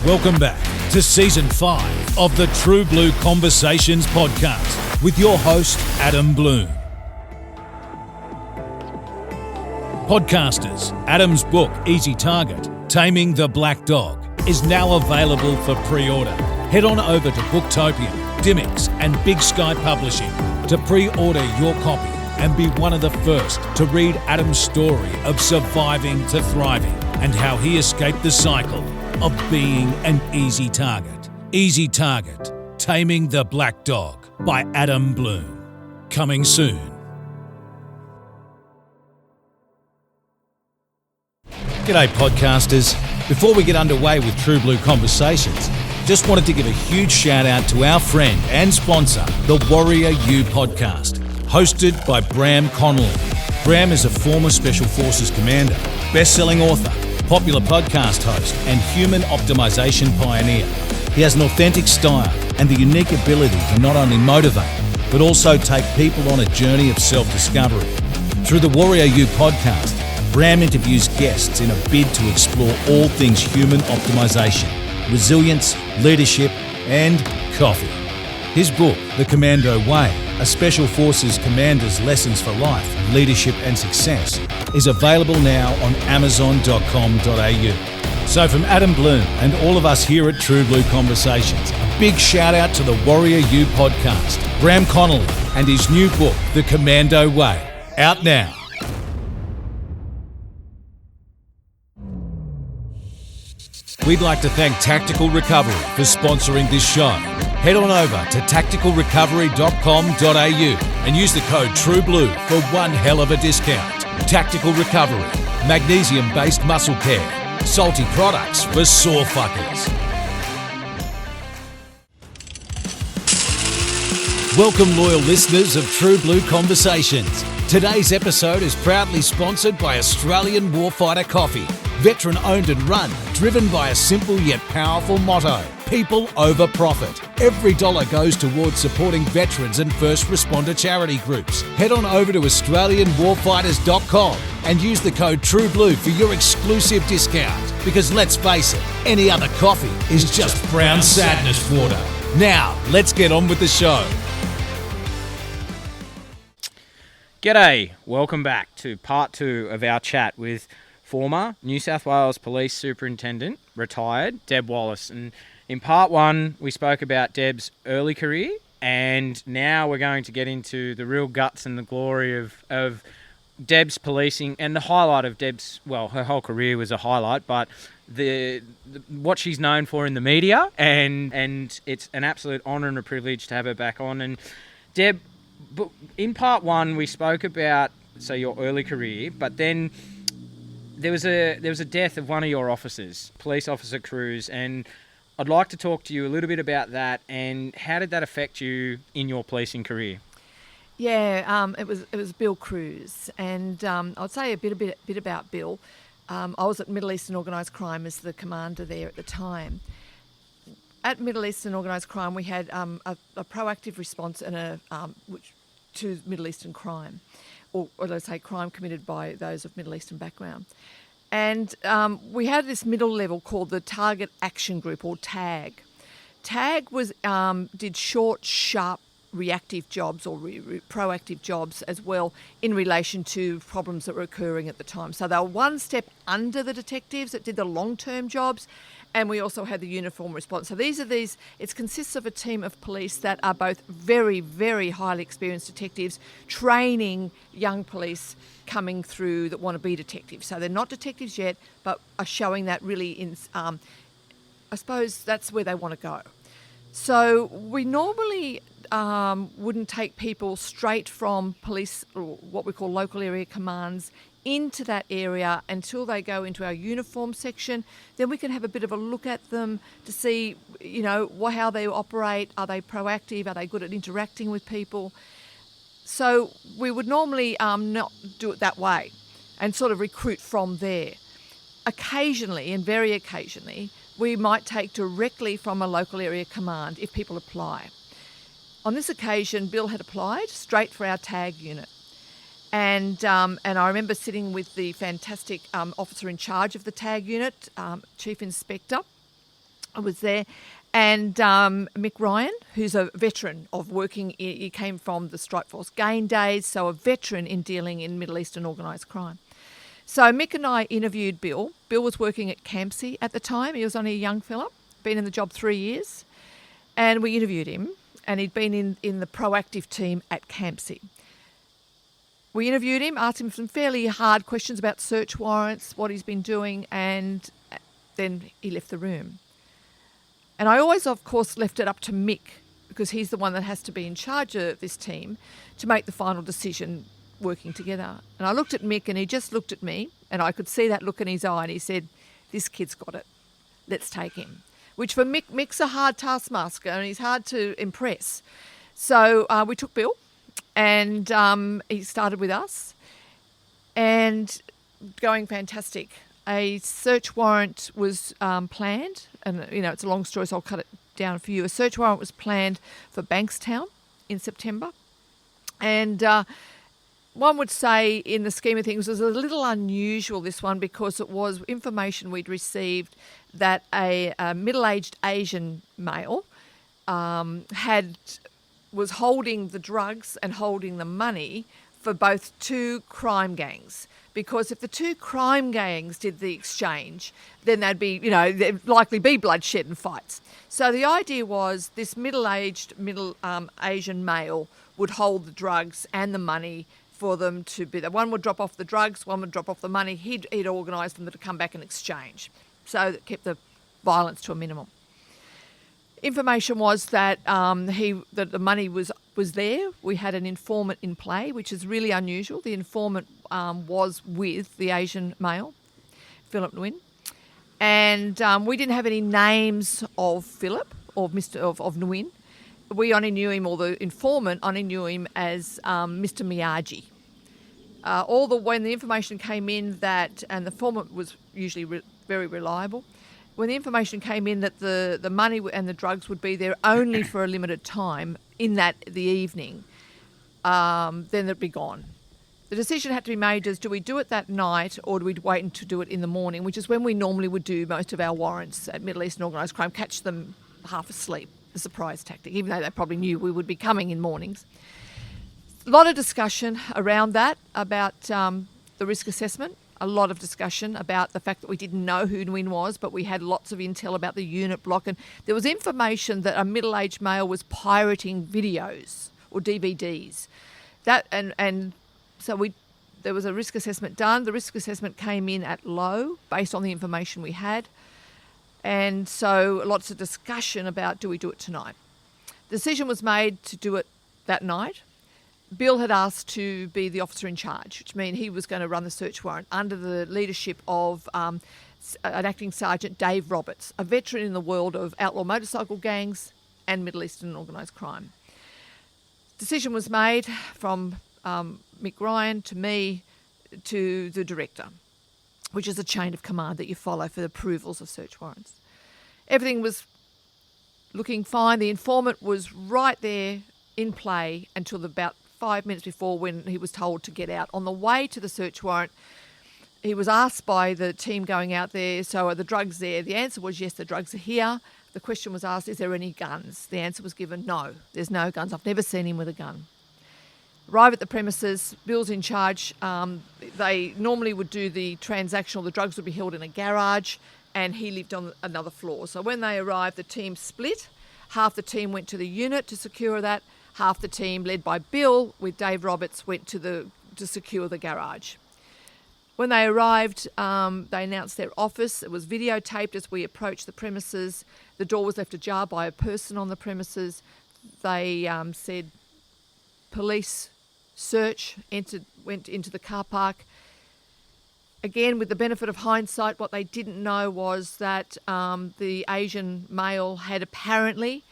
Welcome back to Season 5 of the True Blue Conversations podcast with your host, Adam Bloom. Podcasters, Adam's book, Easy Target, Taming the Black Dog, is now available for pre-order. Head on over to Booktopia, Dimmicks and Big Sky Publishing to pre-order your copy and be one of the first to read Adam's story of surviving to thriving and how he escaped the cycle of being an easy target. Easy Target, Taming the Black Dog by Adam Bloom. Coming soon. G'day podcasters. Before we get underway with True Blue Conversations, just wanted to give a huge shout out to our friend and sponsor, the Warrior U podcast, hosted by Bram Connolly. Bram is a former Special Forces commander, best-selling author, popular podcast host, and human optimization pioneer. He has an authentic style and the unique ability to not only motivate, but also take people on a journey of self-discovery. Through the Warrior U podcast, Bram interviews guests in a bid to explore all things human optimization, resilience, leadership, and coffee. His book, The Commando Way, a Special Forces Commander's Lessons for Life, Leadership and Success, is available now on amazon.com.au. So from Adam Bloom and all of us here at True Blue Conversations, a big shout out to the Warrior U podcast, Bram Connolly, and his new book, The Commando Way, out now. We'd like to thank Tactical Recovery for sponsoring this show. Head on over to tacticalrecovery.com.au and use the code TRUEBLUE for one hell of a discount. Tactical Recovery, magnesium-based muscle care, salty products for sore fuckers. Welcome, loyal listeners of True Blue Conversations. Today's episode is proudly sponsored by Australian Warfighter Coffee. Veteran owned and run, driven by a simple yet powerful motto: people over profit. Every dollar goes towards supporting veterans and first responder charity groups. Head on over to AustralianWarfighters.com and use the code TRUEBLUE for your exclusive discount. Because let's face it, any other coffee is just brown sadness water. Now, let's get on with the show. G'day, welcome back to part 2 of our chat with former New South Wales Police Superintendent, retired, Deb Wallace. And in part 1, we spoke about Deb's early career, and now we're going to get into the real guts and the glory of Deb's policing, and the highlight of Deb's, well, her whole career was a highlight, but the what she's known for in the media, and it's an absolute honour and a privilege to have her back on. And Deb, but in part 1, we spoke about, so, your early career, but then there was a death of one of your officers, Police Officer Cruz, and I'd like to talk to you a little bit about that and how did that affect you in your policing career? Yeah, it was Bill Cruz, and I'd say a bit about Bill. I was at Middle Eastern Organised Crime as the commander there at the time. At Middle Eastern Organised Crime, we had a proactive response and to Middle Eastern crime, or let's say crime committed by those of Middle Eastern background. And we had this middle level called the Target Action Group, or TAG. TAG was did short, sharp, reactive jobs or proactive jobs as well in relation to problems that were occurring at the time. So they were one step under the detectives that did the long-term jobs, and we also had the uniform response. So it consists of a team of police that are both very, very highly experienced detectives training young police coming through that want to be detectives. So they're not detectives yet, but are showing that really in, I suppose that's where they want to go. So we normally wouldn't take people straight from police, or what we call local area commands, into that area until they go into our uniform section. Then we can have a bit of a look at them to see, how they operate. Are they proactive? Are they good at interacting with people? So we would normally not do it that way and sort of recruit from there. Occasionally, and very occasionally, we might take directly from a local area command if people apply. On this occasion, Bill had applied straight for our TAG unit. And I remember sitting with the fantastic officer in charge of the TAG unit, Chief Inspector, I was there. And Mick Ryan, who's a veteran of working, he came from the Strike Force Gain days, so a veteran in dealing in Middle Eastern organised crime. So Mick and I interviewed Bill. Bill was working at Campsie at the time. He was only a young fella, been in the job 3 years. And we interviewed him, and he'd been in the proactive team at Campsie. We interviewed him, asked him some fairly hard questions about search warrants, what he's been doing, and then he left the room. And I always, of course, left it up to Mick, because he's the one that has to be in charge of this team, to make the final decision working together. And I looked at Mick, and he just looked at me, and I could see that look in his eye, and he said, "This kid's got it. Let's take him." Which for Mick's a hard taskmaster, and he's hard to impress. So we took Bill, and he started with us, and going fantastic. A search warrant was planned, and it's a long story, so I'll cut it down for you. A search warrant was planned for Bankstown in September, and one would say, in the scheme of things, it was a little unusual, this one, because it was information we'd received that a middle-aged Asian male was holding the drugs and holding the money for both two crime gangs. Because if the two crime gangs did the exchange, then there'd likely be bloodshed and fights. So the idea was this middle-aged Asian male would hold the drugs and the money for them to be there. One would drop off the drugs, one would drop off the money. He'd organise them to come back and exchange. So that kept the violence to a minimum. Information was that that the money was there. We had an informant in play, which is really unusual. The informant was with the Asian male, Philip Nguyen, and we didn't have any names of Philip or of Nguyen. We only knew him, or the informant only knew him as Mr. Miyagi. When the information came in and the informant was usually very reliable. When the information came in that the money and the drugs would be there only for a limited time in the evening, then it'd be gone. The decision had to be made as, do we do it that night or do we wait to do it in the morning, which is when we normally would do most of our warrants at Middle Eastern Organised Crime, catch them half asleep, a surprise tactic, even though they probably knew we would be coming in mornings. A lot of discussion around that, about the risk assessment. A lot of discussion about the fact that we didn't know who Nguyen was, but we had lots of intel about the unit block. And there was information that a middle-aged male was pirating videos or DVDs. So there was a risk assessment done. The risk assessment came in at low based on the information we had. And so lots of discussion about, do we do it tonight? The decision was made to do it that night. Bill had asked to be the officer in charge, which means he was going to run the search warrant under the leadership of an acting sergeant, Dave Roberts, a veteran in the world of outlaw motorcycle gangs and Middle Eastern organised crime. Decision was made from Mick Ryan to me to the director, which is a chain of command that you follow for the approvals of search warrants. Everything was looking fine. The informant was right there in play until about 5 minutes before, when he was told to get out. On the way to the search warrant, he was asked by the team going out there, so are the drugs there? The answer was yes, the drugs are here. The question was asked, is there any guns? The answer was given, no, there's no guns. I've never seen him with a gun. Arrive at the premises, Bill's in charge. They normally would do the transactional, the drugs would be held in a garage, and he lived on another floor. So when they arrived, the team split. Half the team went to the unit to secure that. Half the team, led by Bill with Dave Roberts, went to secure the garage. When they arrived, they announced their office. It was videotaped as we approached the premises. The door was left ajar by a person on the premises. They said, police search, went into the car park. Again, with the benefit of hindsight, what they didn't know was that the Asian male had apparently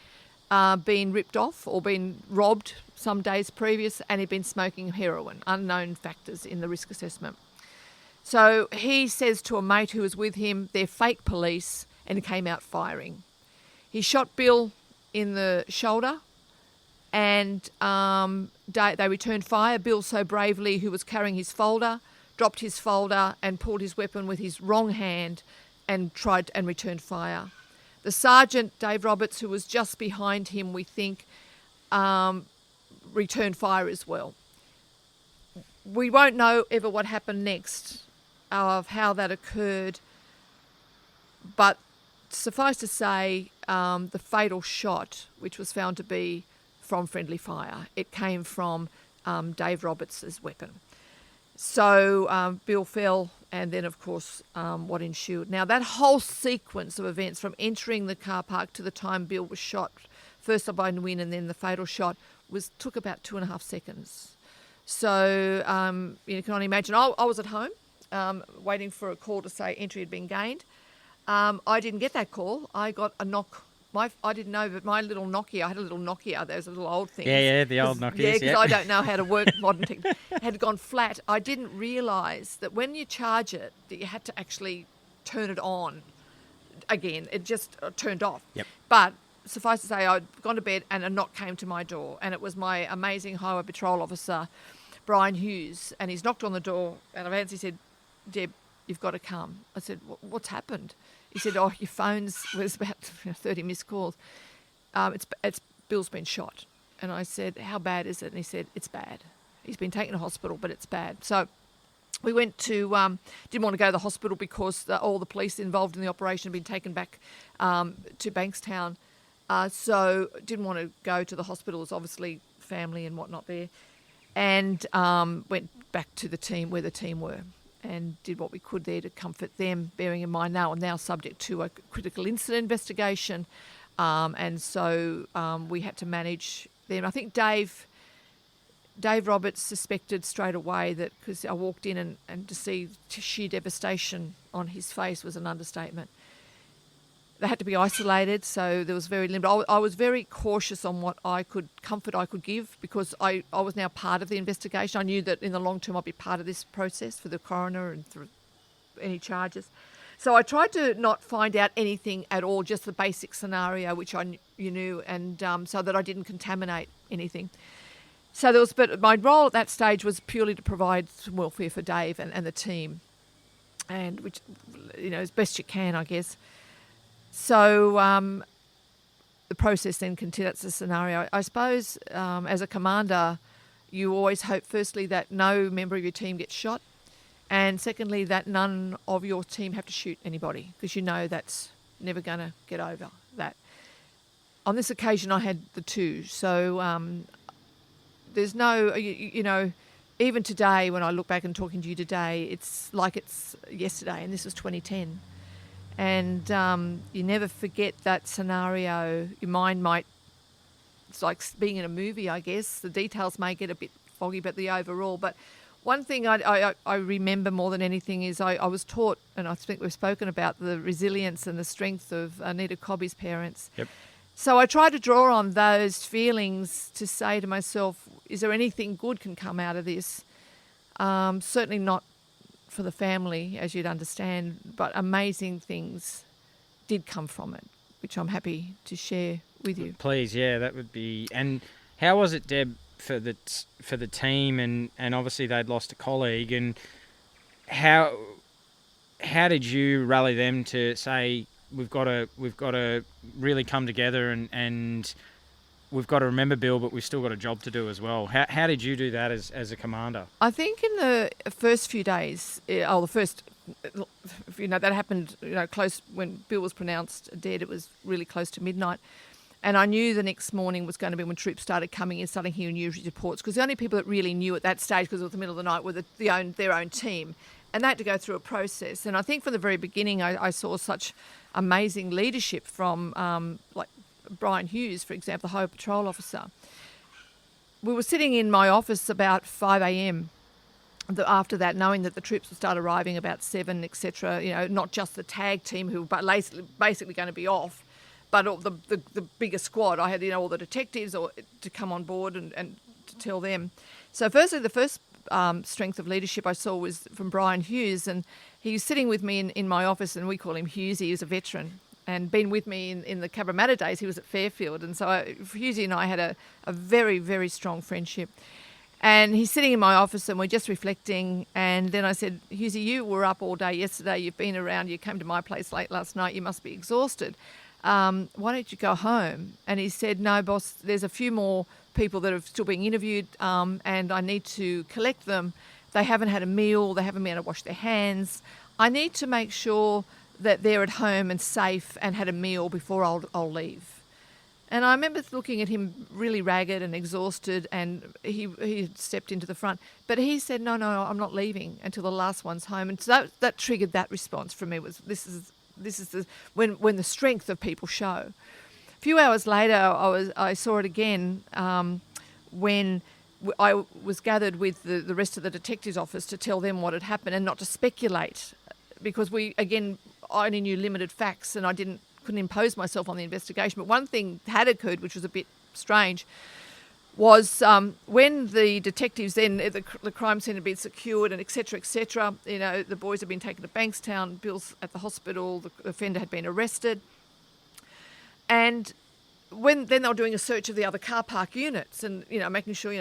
been ripped off or been robbed some days previous, and he'd been smoking heroin, unknown factors in the risk assessment. So he says to a mate who was with him, they're fake police, and he came out firing. He shot Bill in the shoulder, and they returned fire. Bill, so bravely, who was carrying his folder, dropped his folder and pulled his weapon with his wrong hand and returned fire. The sergeant, Dave Roberts, who was just behind him, we think, returned fire as well. We won't know ever what happened next of how that occurred, but suffice to say, the fatal shot, which was found to be from friendly fire, it came from Dave Roberts' weapon. So Bill fell, and then, of course, what ensued. Now, that whole sequence of events, from entering the car park to the time Bill was shot, first by Nguyen and then the fatal shot, took about 2.5 seconds. So you can only imagine. I was at home waiting for a call to say entry had been gained. I didn't get that call. I got a knock. I didn't know, but my little Nokia, I had a little Nokia, those little old things. Yeah, the old Nokias. Yeah, because I don't know how to work modern technology. Had gone flat. I didn't realise that when you charge it, that you had to actually turn it on again. It just turned off. Yep. But suffice to say, I'd gone to bed and a knock came to my door, and it was my amazing highway patrol officer, Brian Hughes, and he's knocked on the door, and I've answered. He said, "Deb, you've got to come." I said, "What's happened?" He said, "Oh, your phone's," was about 30 missed calls. It's Bill's been shot. And I said, "How bad is it?" And he said, "It's bad. He's been taken to hospital, but it's bad." So we went to, didn't want to go to the hospital because all the police involved in the operation had been taken back to Bankstown. So didn't want to go to the hospital. There's obviously family and whatnot there. And went back to the team where the team were, and did what we could there to comfort them, bearing in mind I'm now subject to a critical incident investigation, and so we had to manage them. I think Dave Roberts suspected straight away that, because I walked in and to see sheer devastation on his face was an understatement. They had to be isolated, so there was very limited. I was very cautious on what comfort I could give, because I was now part of the investigation. I knew that in the long term I'd be part of this process for the coroner and through any charges. So I tried to not find out anything at all, just the basic scenario, which you knew, and so that I didn't contaminate anything. So but my role at that stage was purely to provide some welfare for Dave and the team, and which, as best you can, I guess. So the process then continued. That's the scenario. I suppose as a commander, you always hope, firstly, that no member of your team gets shot, and secondly, that none of your team have to shoot anybody, because you know that's never going to get over that. On this occasion, I had the two. So there's no, even today, when I look back and talking to you today, it's like it's yesterday, and this was 2010. And you never forget that scenario. Your mind it's like being in a movie, I guess. The details may get a bit foggy, but the overall. But one thing I remember more than anything is I was taught, and I think we've spoken about the resilience and the strength of Anita Cobby's parents. Yep. So I try to draw on those feelings to say to myself, is there anything good can come out of this? Certainly not for the family, as you'd understand, but amazing things did come from it, which I'm happy to share with you. Please, yeah, that would be. And how was it, Deb, for the team? And obviously they'd lost a colleague, and how did you rally them to say we've got to really come together and we've got to remember Bill, but we've still got a job to do as well? How did you do that as a commander? I think in the first few days, that happened, close when Bill was pronounced dead. It was really close to midnight. And I knew the next morning was going to be when troops started coming in, starting hearing news reports, because the only people that really knew at that stage, because it was the middle of the night, were their own team. And they had to go through a process. And I think from the very beginning, I saw such amazing leadership from like Brian Hughes, for example, the Highway Patrol officer. We were sitting in my office about 5 a.m. After that, knowing that the troops would start arriving about 7, etc. Not just the tag team who were basically going to be off, but all the bigger squad. I had all the detectives to come on board and to tell them. So firstly, the first strength of leadership I saw was from Brian Hughes, and he was sitting with me in my office, and we call him Hughesy. He was a veteran and been with me in the Cabramatta days. He was at Fairfield, and so Hughesy and I had a very, very strong friendship. And he's sitting in my office, and we're just reflecting, and then I said, Hughesy, you were up all day yesterday, you've been around, you came to my place late last night, you must be exhausted. why don't you go home? And he said, no, boss, there's a few more people that are still being interviewed and I need to collect them. They haven't had a meal. They haven't been able to wash their hands. I need to make sure that they're at home and safe and had a meal before I'll leave. And I remember looking at him really ragged and exhausted, and he stepped into the front. But he said, no, I'm not leaving until the last one's home. And so that triggered that response from me. Was this is when the strength of people show. A few hours later, I saw it again when I was gathered with the rest of the detectives' office to tell them what had happened and not to speculate, because I only knew limited facts and I couldn't impose myself on the investigation. But one thing had occurred, which was a bit strange, was when the detectives then, the crime scene had been secured and et cetera, the boys had been taken to Bankstown, Bill's at the hospital, the offender had been arrested. And then they were doing a search of the other car park units and, making sure,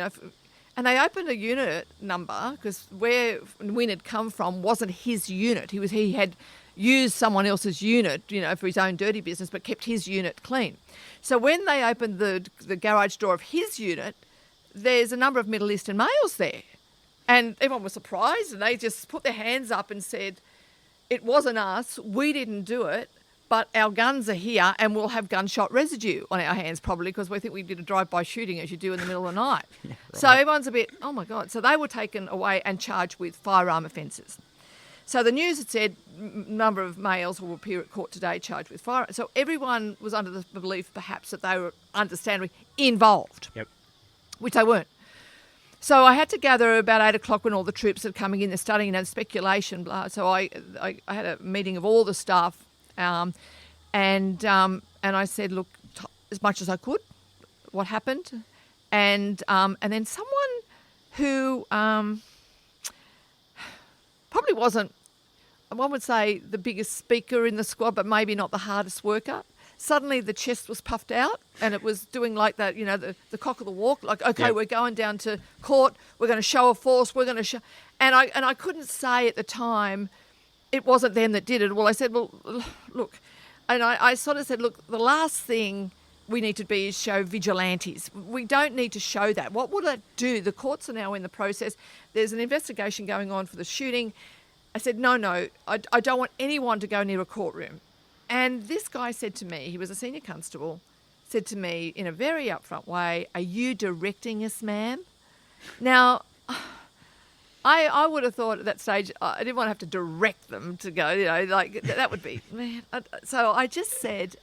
and they opened a unit number because where Wynne had come from wasn't his unit. He had used someone else's unit, for his own dirty business, but kept his unit clean. So when they opened the garage door of his unit, there's a number of Middle Eastern males there. And everyone was surprised and they just put their hands up and said, it wasn't us, we didn't do it, but our guns are here and we'll have gunshot residue on our hands probably because we think we did a drive-by shooting as you do in the middle of the night. Yeah, right. So everyone's a bit, oh my God. So they were taken away and charged with firearm offences. So the news had said number of males will appear at court today charged with firearm. So everyone was under the belief perhaps that they were understandably involved, yep, which they weren't. So I had to gather about 8 o'clock when all the troops had coming in. They're starting speculation. Blah. So I had a meeting of all the staff, and I said, look, as much as I could, what happened, and then someone who probably wasn't, one would say, the biggest speaker in the squad, but maybe not the hardest worker. Suddenly the chest was puffed out and it was doing like that, the cock of the walk, like, okay, yep, we're going down to court, we're going to show a force, we're going to show... And I couldn't say at the time it wasn't them that did it. Well, I said, well, look, and I sort of said, look, the last thing we need to be is show vigilantes. We don't need to show that. What will that do? The courts are now in the process. There's an investigation going on for the shooting. I said, no, I don't want anyone to go near a courtroom. And this guy said to me, he was a senior constable, said to me in a very upfront way, are you directing us, ma'am? Now, I would have thought at that stage, I didn't want to have to direct them to go, like that would be, man. So I just said,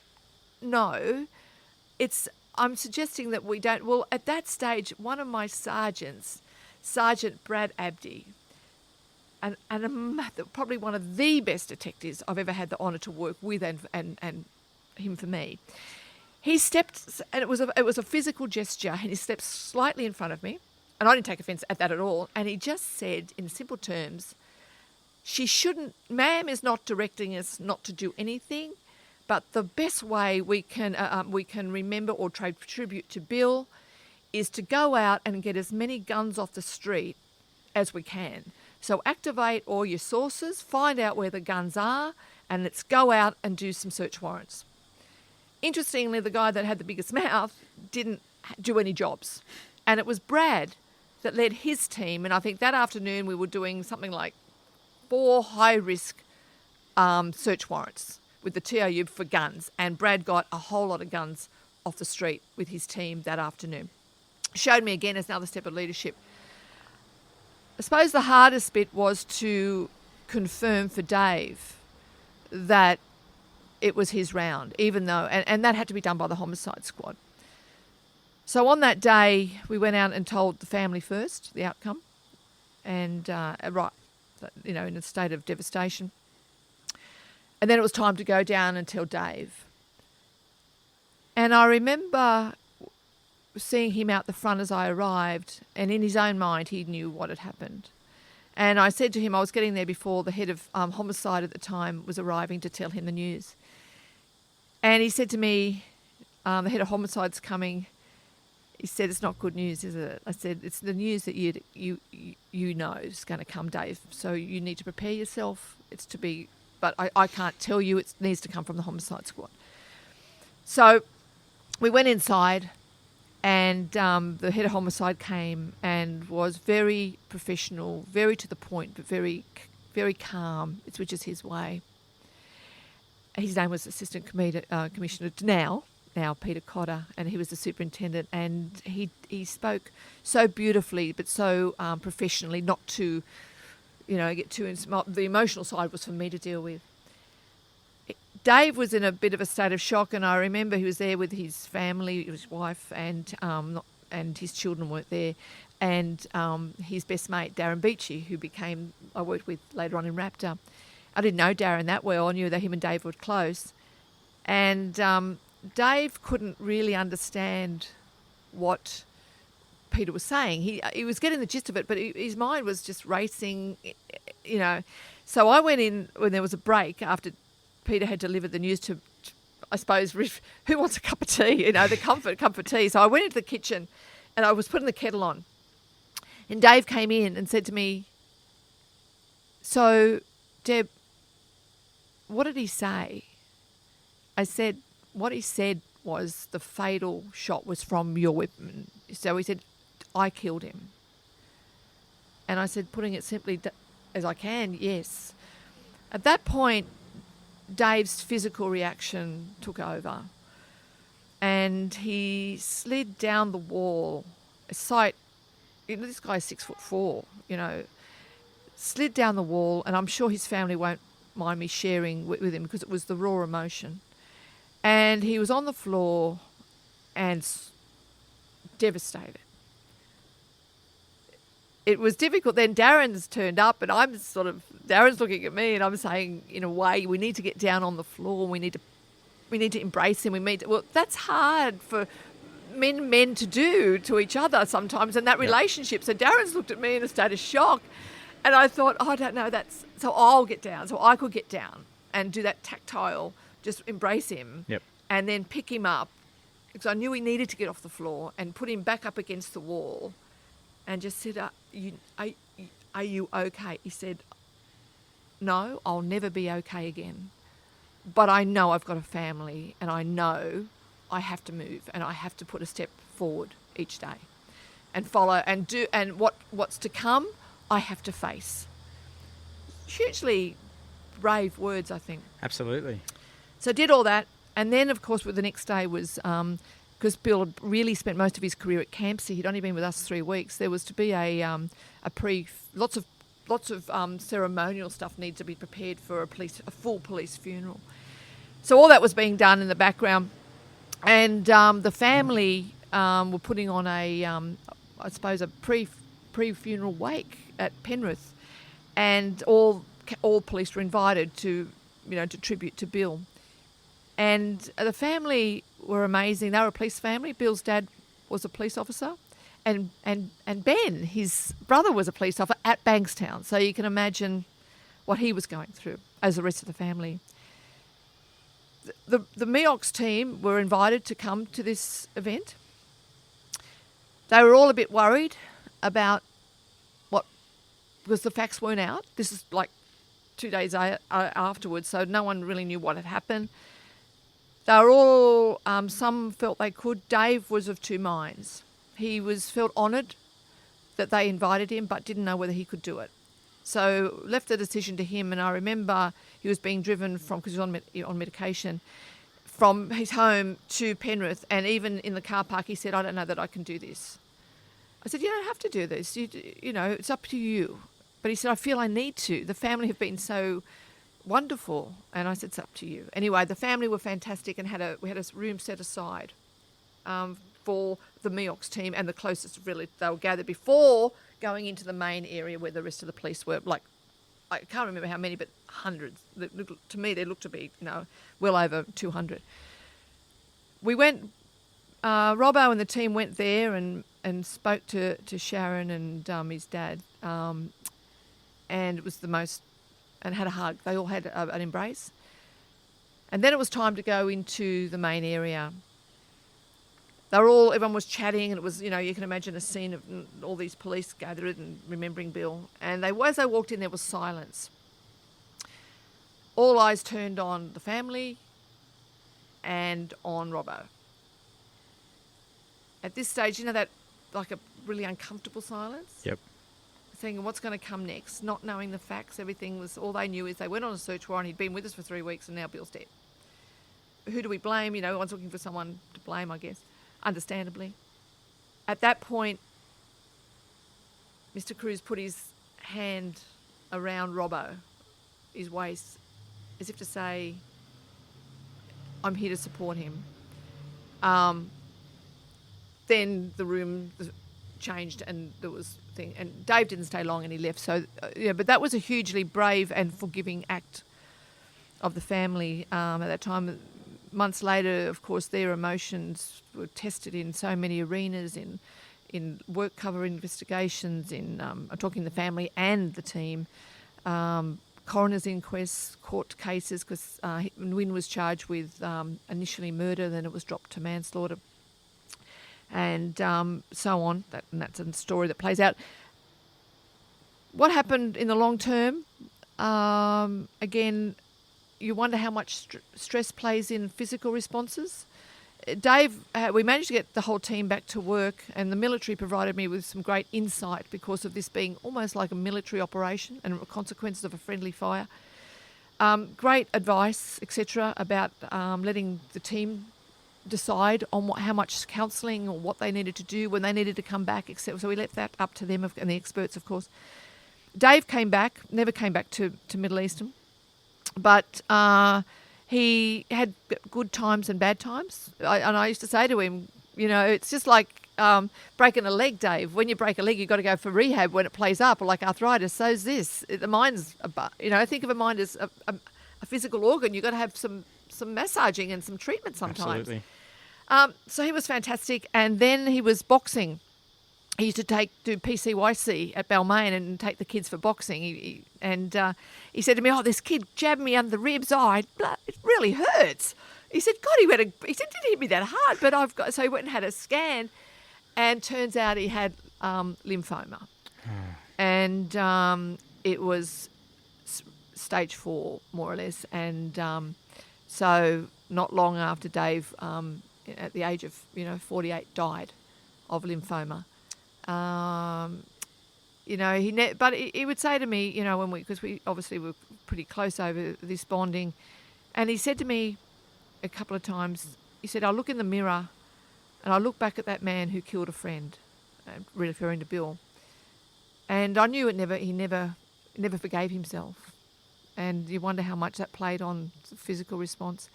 no, I'm suggesting that we don't. Well, at that stage, one of my sergeants, Sergeant Brad Abdi, and probably one of the best detectives I've ever had the honour to work with, and him for me. He stepped, and it was a physical gesture, and he stepped slightly in front of me, and I didn't take offence at that at all. And he just said, in simple terms, ma'am is not directing us not to do anything, but the best way we can remember or trade tribute to Bill is to go out and get as many guns off the street as we can. So activate all your sources, find out where the guns are, and let's go out and do some search warrants. Interestingly, the guy that had the biggest mouth didn't do any jobs. And it was Brad that led his team. And I think that afternoon we were doing something like 4 high-risk search warrants with the TRU for guns. And Brad got a whole lot of guns off the street with his team that afternoon. Showed me again as another step of leadership. I suppose the hardest bit was to confirm for Dave that it was his round, even though, and that had to be done by the homicide squad. So on that day, we went out and told the family first the outcome, and in a state of devastation. And then it was time to go down and tell Dave. And I remember seeing him out the front as I arrived, and in his own mind, he knew what had happened. And I said to him, I was getting there before the head of homicide at the time was arriving to tell him the news. And he said to me, the head of homicide's coming. He said, it's not good news, is it? I said, it's the news that you know is going to come, Dave. So you need to prepare yourself. It's to be, but I can't tell you. It needs to come from the homicide squad. So we went inside, and the head of homicide came and was very professional, very to the point, but very, very calm, which is his way. His name was Assistant Commissioner now Peter Cotter, and he was the superintendent, and he spoke so beautifully but so professionally, not to, get too the emotional side was for me to deal with. Dave was in a bit of a state of shock, and I remember he was there with his family, his wife, and his children weren't there, and his best mate Darren Beachy, who I worked with later on in Raptor. I didn't know Darren that well. I knew that him and Dave were close, and Dave couldn't really understand what Peter was saying. He was getting the gist of it, but his mind was just racing, So I went in when there was a break after Peter had delivered the news to I suppose, who wants a cup of tea? The comfort tea. So I went into the kitchen and I was putting the kettle on. And Dave came in and said to me, "So, Deb, what did he say?" I said, "What he said was the fatal shot was from your weapon." So he said, "I killed him." And I said, putting it simply as I can, yes. At that point, Dave's physical reaction took over. And he slid down the wall. This guy's 6'4", slid down the wall, and I'm sure his family won't mind me sharing with him because it was the raw emotion. And he was on the floor and devastated. It was difficult. Then Darren's turned up, and Darren's looking at me, and I'm saying, in a way, we need to get down on the floor. We need to embrace him. Well, that's hard for men to do to each other sometimes in that relationship. So Darren's looked at me in a state of shock, and I thought, I don't know, so I'll get down. So I could get down and do that tactile, just embrace him, and then pick him up, because I knew he needed to get off the floor, and put him back up against the wall, and just said, are you okay? He said, "No, I'll never be okay again. But I know I've got a family, and I know I have to move, and I have to put a step forward each day and follow and do, and what's to come, I have to face." Hugely brave words, I think. Absolutely. So I did all that, and then, of course, the next day was, because Bill had really spent most of his career at Campsie, he'd only been with us 3 weeks, there was to be lots of ceremonial stuff needs to be prepared for a full police funeral. So all that was being done in the background, and the family were putting on a pre-funeral wake at Penrith, and all police were invited to tribute to Bill. And the family were amazing. They were a police family. Bill's dad was a police officer, and Ben, his brother, was a police officer at Bankstown. So you can imagine what he was going through, as the rest of the family. The MEOCS team were invited to come to this event. They were all a bit worried about because the facts weren't out. This is like 2 days afterwards, so no one really knew what had happened. They were all, some felt they could. Dave was of two minds. He felt honoured that they invited him, but didn't know whether he could do it. So left the decision to him, and I remember he was being driven because he was on medication, from his home to Penrith, and even in the car park he said, "I don't know that I can do this." I said, "You don't have to do this. It's up to you." But he said, "I feel I need to. The family have been so wonderful." And I said, "It's up to you." Anyway, the family were fantastic, and we had a room set aside for the MEOCS team and the closest relative. They were gathered before going into the main area where the rest of the police were. Like, I can't remember how many, but hundreds. To me, there looked to be well over 200. We went. Robbo and the team went there and spoke to Sharon and his dad, and it was and had a hug. They all had an embrace. And then it was time to go into the main area. Everyone was chatting, and it was, you can imagine a scene of all these police gathered and remembering Bill. And as they walked in, there was silence. All eyes turned on the family, and on Robbo. At this stage, that like a really uncomfortable silence. Yep. Thinking what's going to come next, not knowing the facts. Everything was, all they knew is they went on a search warrant. He'd been with us for 3 weeks and now Bill's dead. Who do we blame? Everyone's looking for someone to blame, I guess, understandably. At that point, Mr. Cruz put his hand around Robbo, his waist, as if to say, I'm here to support him. Then the room changed and there was thing, and Dave didn't stay long and he left. So, but that was a hugely brave and forgiving act of the family at that time. Months later, of course, their emotions were tested in so many arenas, in work cover investigations, I'm talking the family and the team, coroner's inquests, court cases, because Wynne was charged with initially murder, then it was dropped to manslaughter, and so on. And that's a story that plays out. What happened in the long term? Again, you wonder how much stress plays in physical responses. Dave, we managed to get the whole team back to work, and the military provided me with some great insight because of this being almost like a military operation and consequences of a friendly fire. Great advice, etc., about letting the team decide on how much counselling or what they needed to do when they needed to come back, etc. So we left that up to them and the experts, of course. Dave never came back to Middle Eastern, but he had good times and bad times. I used to say to him, it's just like breaking a leg, Dave. When you break a leg, you've got to go for rehab when it plays up, or like arthritis. So's this. The mind's, think of a mind as a physical organ. You've got to have some massaging and some treatment sometimes. Absolutely. So he was fantastic. And then he was boxing. He used to do PCYC at Balmain and take the kids for boxing. He said to me, this kid jabbed me under the ribs. It really hurts. He said, God, he didn't hit me that hard, but so he went and had a scan, and turns out he had lymphoma. And it was stage 4, more or less. And so not long after Dave, at the age of 48, died of lymphoma. But he would say to me, because we obviously were pretty close over this bonding, and he said to me a couple of times, he said, I look in the mirror and I look back at that man who killed a friend, referring to Bill, and I knew he never forgave himself, and you wonder how much that played on the physical response.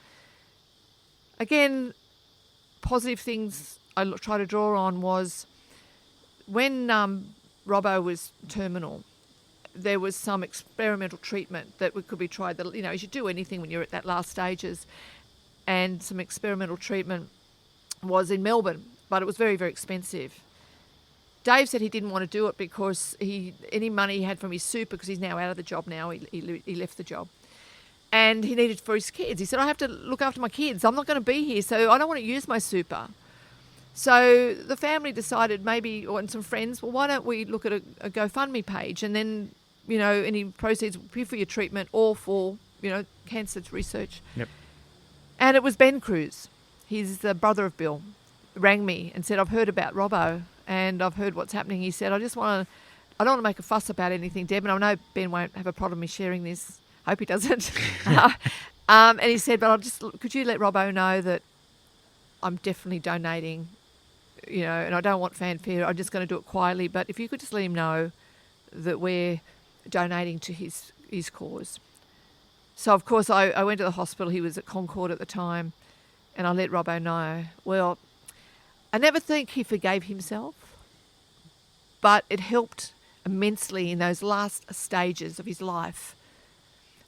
Again, positive things I try to draw on was when Robbo was terminal, there was some experimental treatment that could be tried. That you should do anything when you're at that last stages, and some experimental treatment was in Melbourne, but it was very, very expensive. Dave said he didn't want to do it because any money he had from his super, because he's now out of the job now, he left the job, and he needed for his kids. He said, I have to look after my kids. I'm not going to be here, so I don't want to use my super. So the family decided and some friends, why don't we look at a GoFundMe page, and then, any proceeds will be for your treatment or for, cancer research. Yep. And it was Ben Cruz, he's the brother of Bill, rang me and said, I've heard about Robbo and I've heard what's happening. He said, I don't want to make a fuss about anything, Deb, and I know Ben won't have a problem with me sharing this. Hope he doesn't. And he said, but could you let Robbo know that I'm definitely donating, and I don't want fanfare. I'm just going to do it quietly. But if you could just let him know that we're donating to his cause. So, of course, I went to the hospital. He was at Concord at the time, and I let Robbo know. Well, I never think he forgave himself, but it helped immensely in those last stages of his life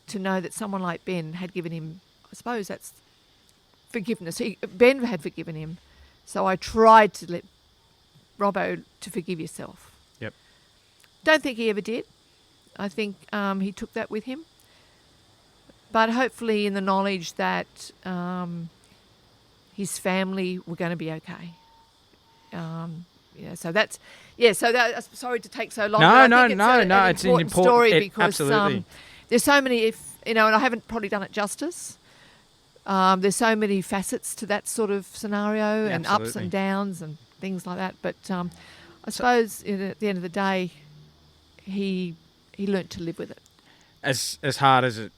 to know that someone like Ben had given him, I suppose that's forgiveness. Ben had forgiven him. So I tried to let Robbo to forgive yourself. Yep. Don't think he ever did. I think he took that with him. But hopefully in the knowledge that his family were going to be okay. Sorry to take so long. No, it's an important story because absolutely. There's so many, and I haven't probably done it justice. There's so many facets to that sort of scenario, and ups Absolutely. and downs and things like that. But I suppose at the end of the day, he learnt to live with it. As hard as it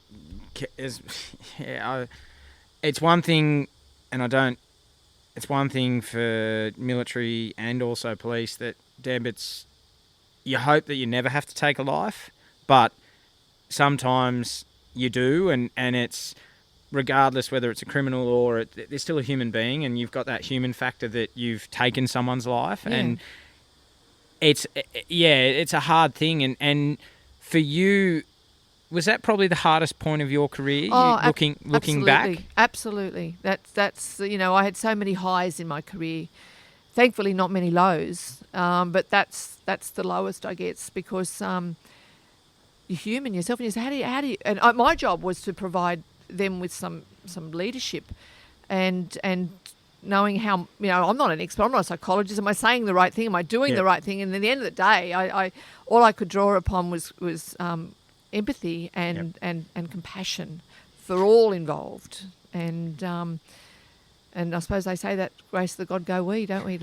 is, it's one thing, and I don't. It's one thing for military and also police that, Deb, you hope that you never have to take a life, but sometimes you do, and it's regardless whether it's a criminal or they're still a human being, and you've got that human factor that you've taken someone's life, and it's a hard thing, and for you, was that probably the hardest point of your career? Looking back? Absolutely. That's I had so many highs in my career. Thankfully, not many lows. But that's the lowest, I guess, because you're human yourself, and you say, how do you? And my job was to provide them with some leadership, and knowing how I'm not an expert. I'm not a psychologist. Am I saying the right thing? Am I doing the right thing? And at the end of the day, I all I could draw upon was empathy and compassion for all involved, and I suppose they say that grace of the God go we, don't we?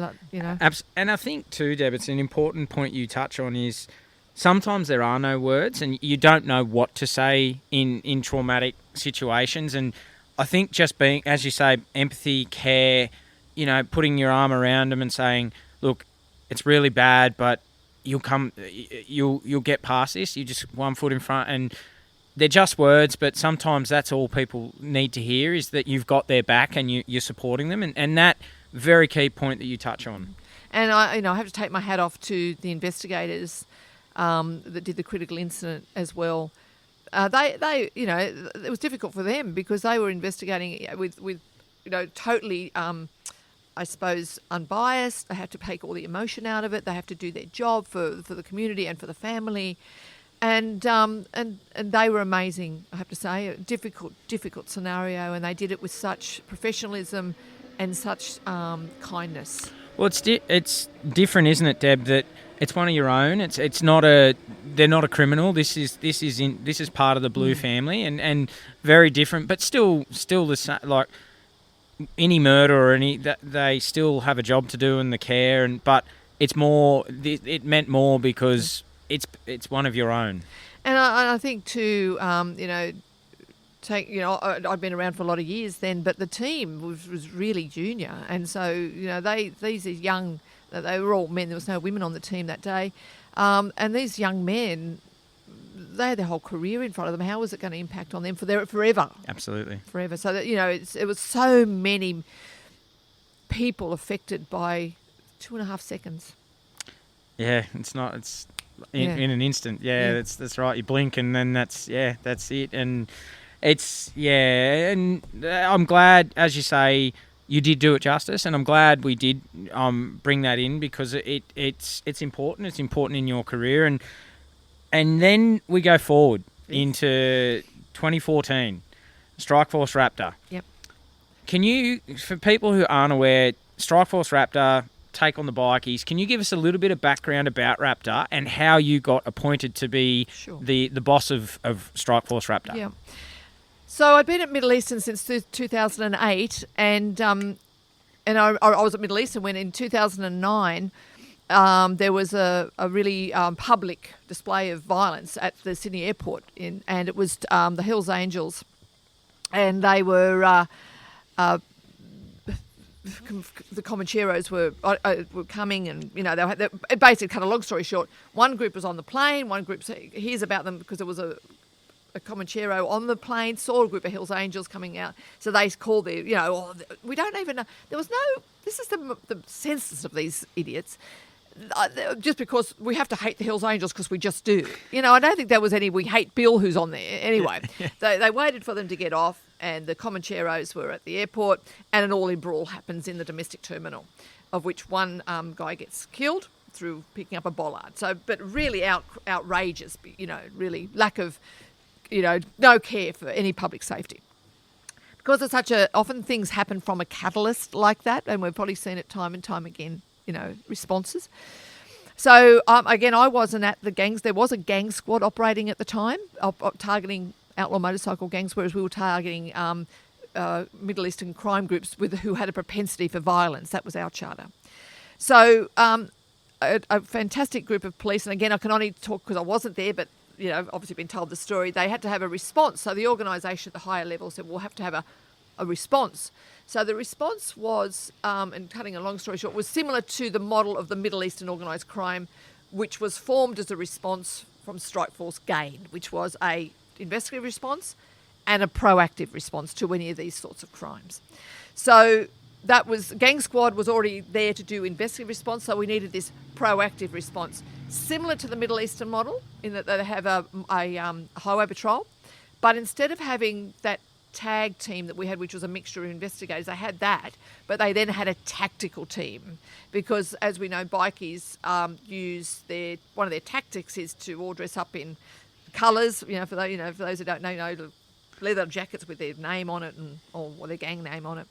And I think too, Deb, it's an important point you touch on is sometimes there are no words, and you don't know what to say in traumatic situations. And I think just being, as you say, empathy, care, putting your arm around them and saying, look, it's really bad, but you'll get past this. You just one foot in front, and they're just words, but sometimes that's all people need to hear is that you've got their back and you're supporting them, and that very key point that you touch on. And I have to take my hat off to the investigators that did the critical incident as well. They it was difficult for them because they were investigating with totally I suppose unbiased. They have to take all the emotion out of it. They have to do their job for the community and for the family, and they were amazing. I have to say, a difficult scenario, and they did it with such professionalism and such kindness. Well, it's different, isn't it, Deb? That it's one of your own. It's not they're not a criminal. This is part of the Blue family, and very different, but still the same. Like any murder or they still have a job to do in the care, but it's more. It meant more because it's one of your own. And I think too, I'd been around for a lot of years then, but the team was really junior, and so these are young. They were all men. There was no women on the team that day, and these young men, they had their whole career in front of them. How was it going to impact on them forever? Absolutely, forever. So that it was so many people affected by 2.5 seconds. Yeah, it's not. It's in an instant. Yeah, that's right. You blink and then that's it. And it's and I'm glad, as you say, you did do it justice, and I'm glad we did bring that in because it's important. It's important in your career, and then we go forward into 2014, Strike Force Raptor. Yep. Can you, for people who aren't aware, Strike Force Raptor take on the bikies, can you give us a little bit of background about Raptor and how you got appointed to be the boss of Strike Force Raptor? Yeah. So I'd been at Middle Eastern since 2008, and I was at Middle Eastern when in 2009 there was a really public display of violence at the Sydney airport, and it was the Hells Angels, and they were the Comancheros were coming, and they basically, cut a long story short, one group was on the plane, one group hears about them because there was a Comanchero on the plane, saw a group of Hells Angels coming out, so they called we don't even know. There was no. This is the senseless of these idiots. Just because we have to hate the Hells Angels because we just do. I don't think there was any we hate Bill who's on there. Anyway, they waited for them to get off, and the Comancheros were at the airport, and an all-in brawl happens in the domestic terminal, of which one guy gets killed through picking up a bollard. So, but really outrageous, really lack of, no care for any public safety. Because it's often things happen from a catalyst like that, and we've probably seen it time and time again, responses. So, again, I wasn't at the gangs. There was a gang squad operating at the time, targeting outlaw motorcycle gangs, whereas we were targeting Middle Eastern crime groups who had a propensity for violence. That was our charter. So a fantastic group of police, and again, I can only talk because I wasn't there, but obviously been told the story. They had to have a response. So the organisation at the higher level said, we'll have to have a response. So the response was, and cutting a long story short, was similar to the model of the Middle Eastern Organised Crime, which was formed as a response from Strike Force Gain, which was a investigative response and a proactive response to any of these sorts of crimes. So that was, Gang Squad was already there to do investigative response, so we needed this proactive response, similar to the Middle Eastern model in that they have a highway patrol, but instead of having that tag team that we had, which was a mixture of investigators, they had that, but they then had a tactical team because, as we know, bikies use one of their tactics is to all dress up in colours. For those who don't know, the leather jackets with their name on it or their gang name on it,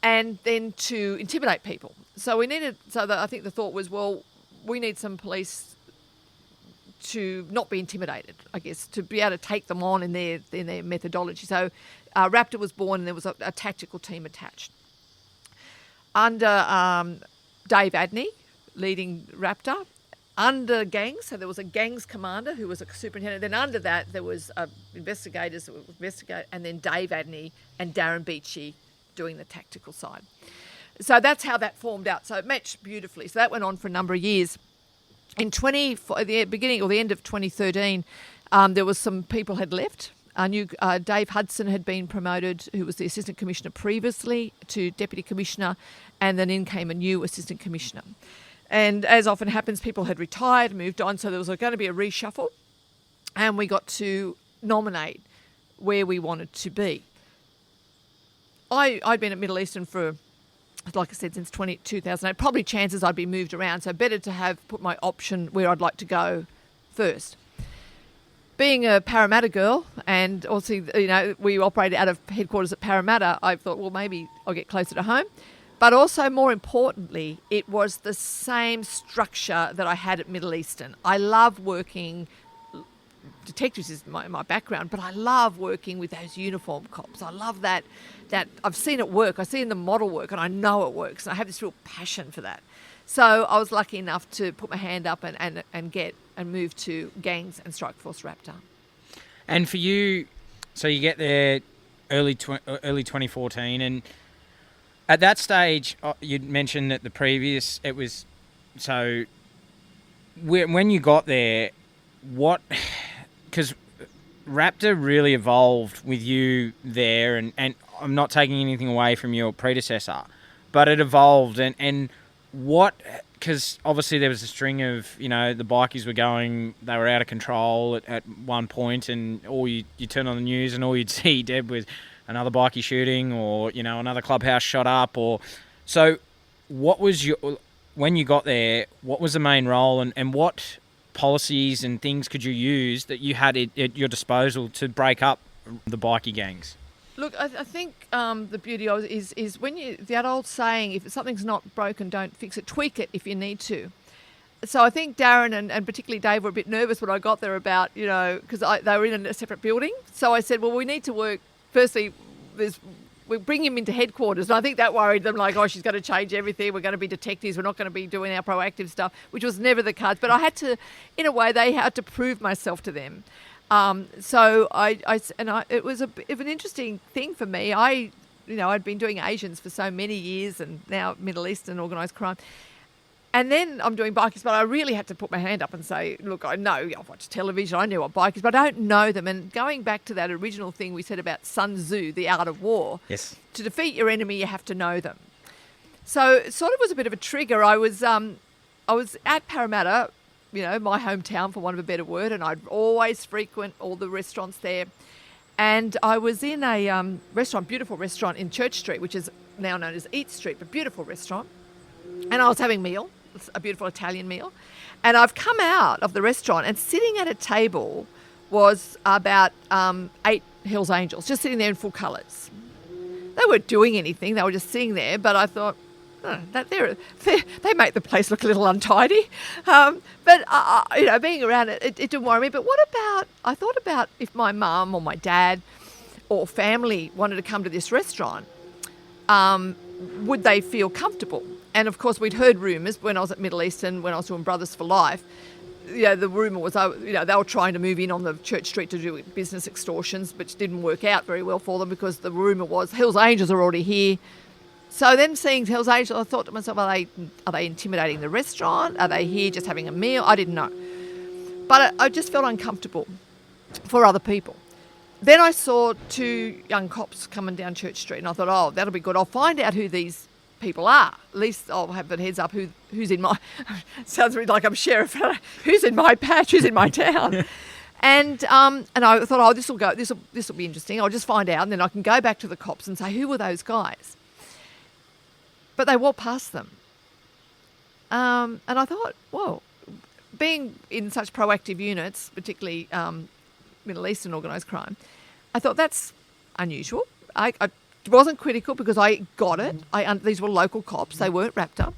and then to intimidate people. So I think the thought was, well, we need some police to not be intimidated, I guess, to be able to take them on in their methodology. So Raptor was born and there was a tactical team attached. Under Dave Adney, leading Raptor, under gangs, so there was a gangs commander who was a superintendent. Then under that, there was investigators that would investigate, and then Dave Adney and Darren Beachy doing the tactical side. So that's how that formed out. So it matched beautifully. So that went on for a number of years. In the beginning or the end of 2013, there was some people had left. Dave Hudson had been promoted, who was the assistant commissioner previously, to deputy commissioner, and then in came a new assistant commissioner. And as often happens, people had retired, moved on, so there was going to be a reshuffle, and we got to nominate where we wanted to be. I'd been at Middle Eastern for, like I said, since 2008. Probably chances I'd be moved around, so better to have put my option where I'd like to go first. Being a Cabramatta girl, and also, we operated out of headquarters at Cabramatta, I thought, well, maybe I'll get closer to home. But also, more importantly, it was the same structure that I had at Middle Eastern. I love working, detectives is my background, but I love working with those uniform cops. I love that I've seen it work. I see in the model work, and I know it works. And I have this real passion for that. So I was lucky enough to put my hand up and move to gangs and Strike Force Raptor. And for you, so you get there early 2014, and at that stage, you'd mentioned that when you got there, because Raptor really evolved with you there, and I'm not taking anything away from your predecessor, but it evolved, and what, because obviously there was a string of, the bikies they were out of control at one point, and you turn on the news and all you'd see, Deb, was another bikie shooting or, another clubhouse shot up. So what was when you got there, what was the main role, and what policies and things could you use that you had at your disposal to break up the bikie gangs? Look, I think the beauty of it is when that old saying, if something's not broken, don't fix it, tweak it if you need to. So I think Darren and particularly Dave were a bit nervous when I got there about, because they were in a separate building. So I said, well, we need to work, firstly, we bring him into headquarters. And I think that worried them, like, oh, she's going to change everything. We're going to be detectives. We're not going to be doing our proactive stuff, which was never the case. But I had to, in a way, they had to prove myself to them. So it was an interesting thing for me. I'd been doing Asians for so many years, and now Middle Eastern organised crime. And then I'm doing bikies, but I really had to put my hand up and say, look, I know, I've watched television, I know what bikies, but I don't know them. And going back to that original thing we said about Sun Tzu, the art of war, yes, to defeat your enemy, you have to know them. So it sort of was a bit of a trigger. I was at Cabramatta, my hometown, for want of a better word, and I'd always frequent all the restaurants there. And I was in a beautiful restaurant in Church Street, which is now known as Eat Street, but beautiful restaurant. And I was having a beautiful Italian meal. And I've come out of the restaurant, and sitting at a table was about 8 Hells Angels, just sitting there in full colours. They weren't doing anything, they were just sitting there, but I thought, they make the place look a little untidy. But being around it didn't worry me. But I thought about if my mum or my dad or family wanted to come to this restaurant, would they feel comfortable? And of course, we'd heard rumours when I was at Middle Eastern, when I was doing Brothers for Life. The rumour was, they were trying to move in on the Church Street to do business extortions, which didn't work out very well for them because the rumour was Hells Angels are already here. So then seeing Hells Angels, I thought to myself, are they intimidating the restaurant? Are they here just having a meal? I didn't know. But I just felt uncomfortable for other people. Then I saw 2 young cops coming down Church Street and I thought, oh, that'll be good. I'll find out who these people are. At least I'll have a heads up who's in my... sounds really like I'm sheriff. Who's in my patch? Who's in my town? And I thought, oh, this will be interesting. I'll just find out and then I can go back to the cops and say, who were those guys? But they walked past them. And I thought, whoa, being in such proactive units, particularly Middle Eastern Organised Crime, I thought that's unusual. I wasn't critical because I got it. These were local cops. They weren't Raptor.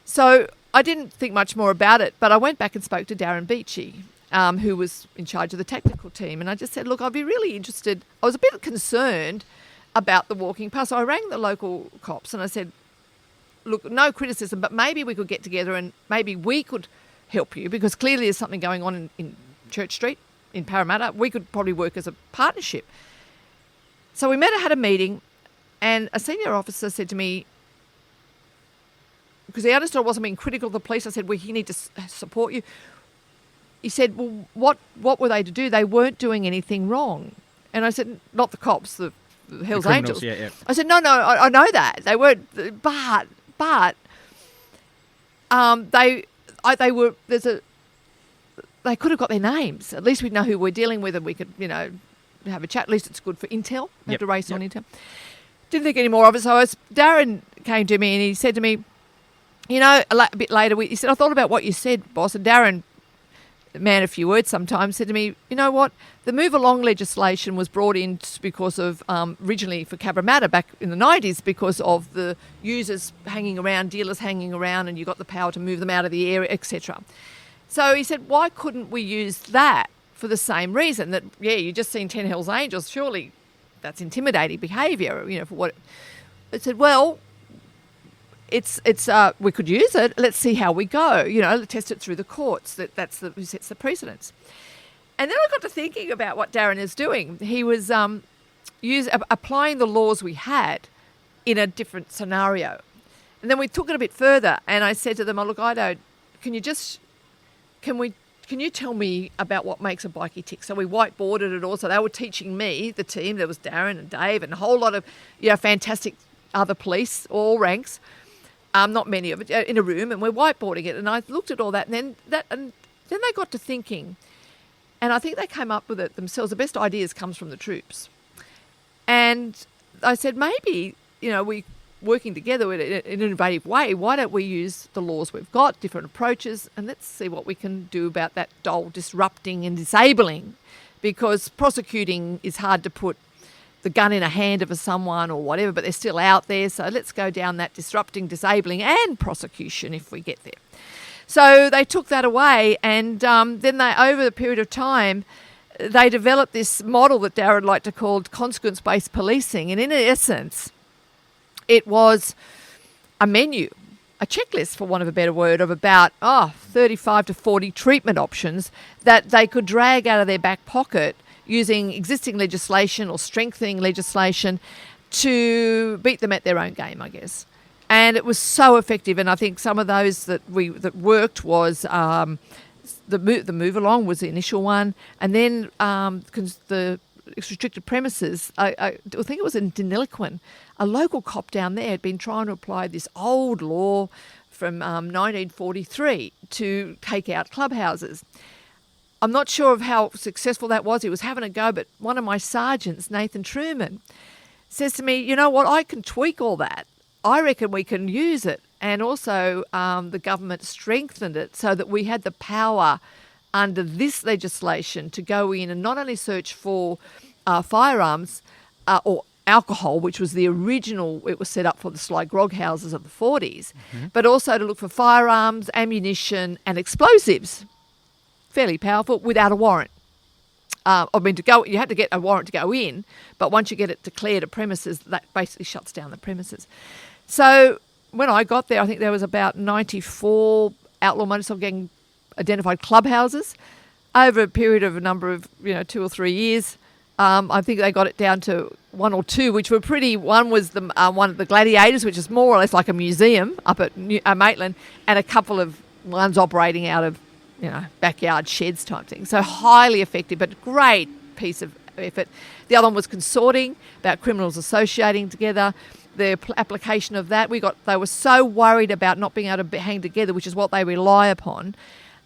So I didn't think much more about it, but I went back and spoke to Darren Beachy, who was in charge of the technical team. And I just said, look, I'd be really interested. I was a bit concerned about the walking past. So I rang the local cops and I said, look, no criticism, but maybe we could get together and maybe we could help you because clearly there's something going on in Church Street, in Cabramatta. We could probably work as a partnership. So we had a meeting and a senior officer said to me, because he understood I wasn't being critical of the police, I said, well, he need to support you. He said, well, what were they to do? They weren't doing anything wrong. And I said, not the cops, the Hells Angels. Yeah. I said, no, I know that. They weren't, but they were, they could have got their names. At least we'd know who we're dealing with and we could, have a chat. At least it's good for intel. Have to race on intel. Didn't think any more of it. So Darren came to me and he said to me, a bit later, he said, I thought about what you said, boss. And Darren, man, a few words sometimes, said to me, you know what? The move along legislation was brought in because of, originally for Cabramatta back in the 90s, because of the users hanging around, dealers hanging around, and you got the power to move them out of the area, etc. So he said, why couldn't we use that for the same reason? That, you just seen 10 Hells Angels, surely that's intimidating behaviour, for what... I said, well... It's we could use it. Let's see how we go. Test it through the courts. That's who sets the precedents. And then I got to thinking about what Darren is doing. He was applying the laws we had in a different scenario. And then we took it a bit further. And I said to them, "Oh, look, can you tell me about what makes a bikie tick?" So we whiteboarded it all. So they were teaching me, the team. There was Darren and Dave and a whole lot of fantastic other police, all ranks. Not many of it, in a room, and we're whiteboarding it. And I looked at all that, and then they got to thinking, and I think they came up with it themselves. The best ideas comes from the troops. And I said, maybe, we working together in an innovative way, why don't we use the laws we've got, different approaches, and let's see what we can do about that dull disrupting and disabling, because prosecuting is hard to put the gun in a hand of someone or whatever, but they're still out there. So let's go down that disrupting, disabling and prosecution if we get there. So they took that away, and then they, over a period of time, they developed this model that Darren liked to call consequence-based policing. And in essence, it was a menu, a checklist, for want of a better word, of about 35 to 40 treatment options that they could drag out of their back pocket using existing legislation or strengthening legislation to beat them at their own game, I guess. And it was so effective. And I think some of those that worked was the move along was the initial one, and then the restricted premises. I think it was in Deniliquin. A local cop down there had been trying to apply this old law from 1943 to take out clubhouses. I'm not sure of how successful that was. He was having a go, but one of my sergeants, Nathan Truman, says to me, you know what, I can tweak all that. I reckon we can use it. And also the government strengthened it so that we had the power under this legislation to go in and not only search for firearms or alcohol, which was the original, it was set up for the sly grog houses of the 40s, but also to look for firearms, ammunition and explosives. Fairly powerful, without a warrant. You had to get a warrant to go in, but once you get it declared a premises, that basically shuts down the premises. So when I got there, I think there was about 94 outlaw motorcycle gang identified clubhouses over a period of a number of 2 or 3 years. I think they got it down to 1 or 2, which were pretty. One was the one of the Gladiators, which is more or less like a museum up at Maitland, and a couple of ones operating out of backyard sheds type thing. So highly effective, but great piece of effort. The other one was consorting, about criminals associating together. The application of that, they were so worried about not being able to hang together, which is what they rely upon,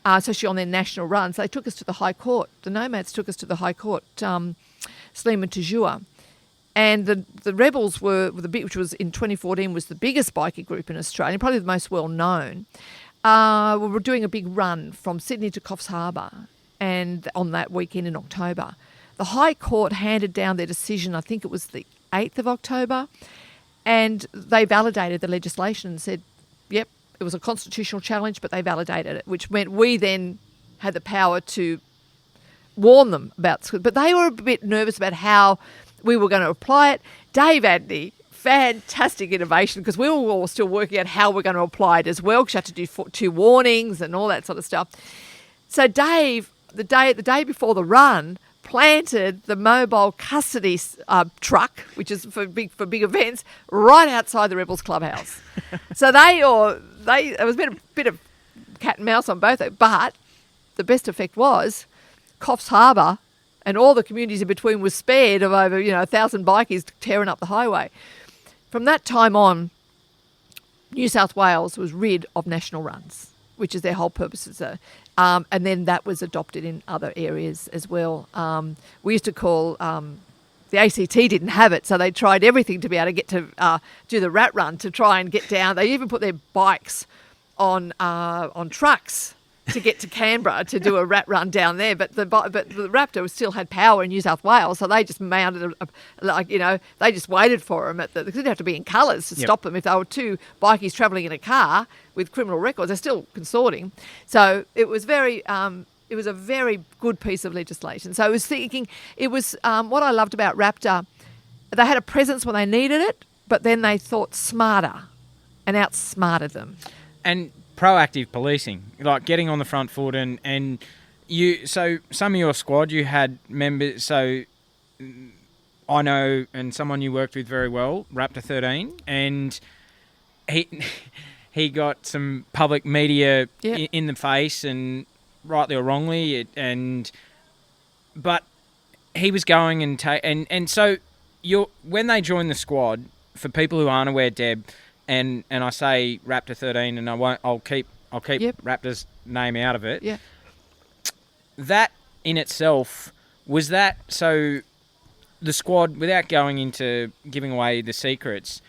especially on their national runs. They took us to the High Court. The Nomads took us to the High Court, Sleeman Tajua. And the Rebels which was in 2014, was the biggest bikie group in Australia, probably the most well known. We were doing a big run from Sydney to Coffs Harbour, and on that weekend in October. The High Court handed down their decision, I think it was the 8th of October, and they validated the legislation and said, yep, it was a constitutional challenge, but they validated it, which meant we then had the power to warn them about. But they were a bit nervous about how we were going to apply it. Dave had the fantastic innovation, because we were all still working out how we're going to apply it as well, because you had to do 2 warnings and all that sort of stuff. So Dave, the day before the run, planted the mobile custody truck, which is for big events, right outside the Rebels clubhouse. So it was a bit of cat and mouse on both, but the best effect was Coffs Harbour and all the communities in between was spared of over 1,000 bikies tearing up the highway. From that time on, New South Wales was rid of national runs, which is their whole purpose. And then that was adopted in other areas as well. We used to call, the ACT didn't have it, so they tried everything to be able to get to do the rat run, to try and get down. They even put their bikes on trucks to get to Canberra to do a rat run down there. But the Raptor still had power in New South Wales, so they just mounted they just waited for them they didn't have to be in colours to stop them if they were 2 bikies travelling in a car with criminal records. They're still consorting. So it was it was a very good piece of legislation. So I was thinking, it was what I loved about Raptor. They had a presence when they needed it, but then they thought smarter and outsmarted them. And proactive policing, like getting on the front foot, and so some of your squad, you had members, so I know, and someone you worked with very well, Raptor 13, and he got some public media in the face, and rightly or wrongly, but he was going and so when they joined the squad, for people who aren't aware, Deb, and I say Raptor 13, and I'll keep Raptor's name out of it. Yeah. That in itself, was that so the squad, without going into giving away the secrets,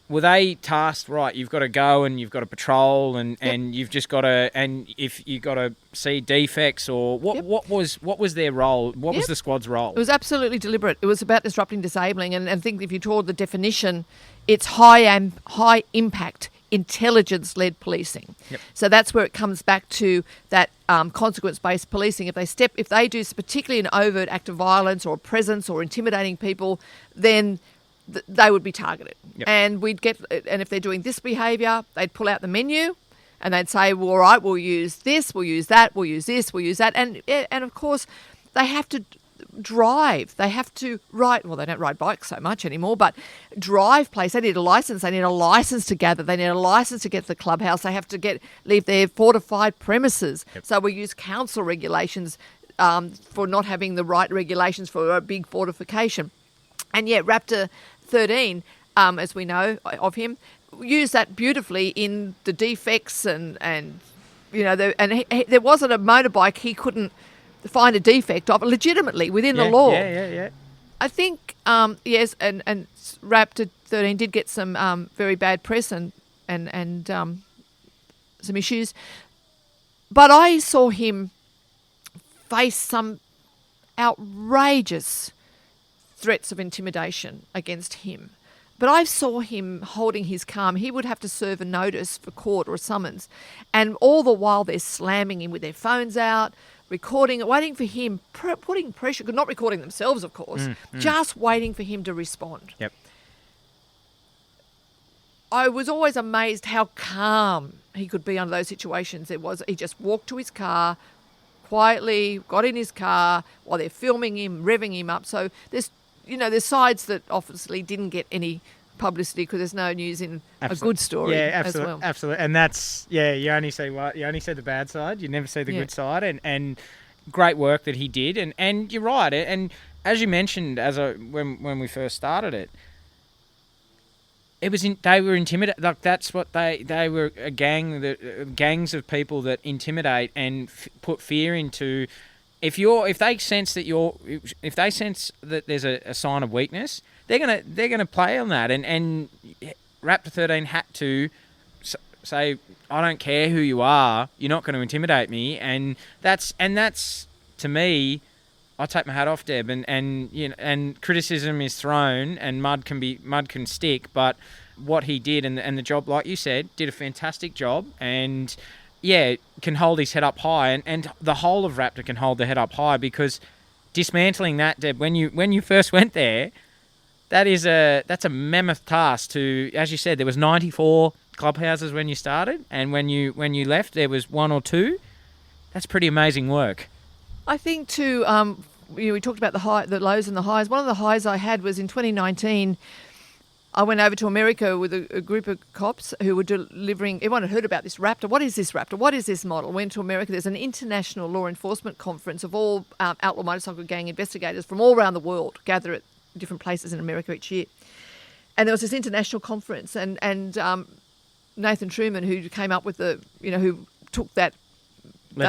were they tasked, right, you've got to go and you've got to patrol and you've just got to, and if you got to see defects, or what was their role? What was the squad's role? It was absolutely deliberate. It was about disrupting, disabling, and I think if you draw the definition, it's high impact intelligence-led policing. Yep. So that's where it comes back to that consequence-based policing. If they do particularly an overt act of violence or presence or intimidating people, then they would be targeted. Yep. And if they're doing this behaviour, they'd pull out the menu and they'd say, well, all right, we'll use this, we'll use that, we'll use this, we'll use that. And of course, they have to drive. They have to ride. Well, they don't ride bikes so much anymore, but drive place. They need a license. They need a license to gather. They need a license to get to the clubhouse. They have to leave their fortified premises. Yep. So we use council regulations for not having the right regulations for a big fortification. And yet Raptor 13, as we know of him, used that beautifully in the defects and there wasn't a motorbike he couldn't find a defect of legitimately within the law. Yeah. I think, yes, and Raptor 13 did get some very bad press and some issues. But I saw him face some outrageous threats of intimidation against him. But I saw him holding his calm. He would have to serve a notice for court or a summons. And all the while they're slamming him with their phones out. recording it, waiting for him, putting pressure, not recording themselves, of course, just waiting for him to respond. Yep. I was always amazed how calm he could be under those situations. He just walked to his car quietly, got in his car while they're filming him, revving him up. So there's sides that obviously didn't get any publicity because there's no news in a good story as well. Absolutely. And that's, you only see the bad side. You never see the good side. And great work that he did. And you're right. And as you mentioned, when we first started it, they were intimidated. Like that's what they were, a gangs of people that intimidate and put fear into. If they sense that there's a sign of weakness, they're gonna play on that. And Raptor 13 had to say, I don't care who you are, you're not going to intimidate me. And that's to me, I take my hat off, Deb. And criticism is thrown, and mud can stick. But what he did and the job, like you said, did a fantastic job. And can hold his head up high, and the whole of Raptor can hold their head up high, because dismantling that, Deb, when you first went there, that's a mammoth task. To, as you said, there was 94 clubhouses when you started, and when you left, there was 1 or 2. That's pretty amazing work. I think too. We talked about the lows and the highs. One of the highs I had was in 2019. I went over to America with a group of cops who were delivering. Everyone had heard about this Raptor. What is this Raptor? What is this model? Went to America. There's an international law enforcement conference of all outlaw motorcycle gang investigators from all around the world gather at different places in America each year. And there was this international conference, and Nathan Truman, who came up with who took that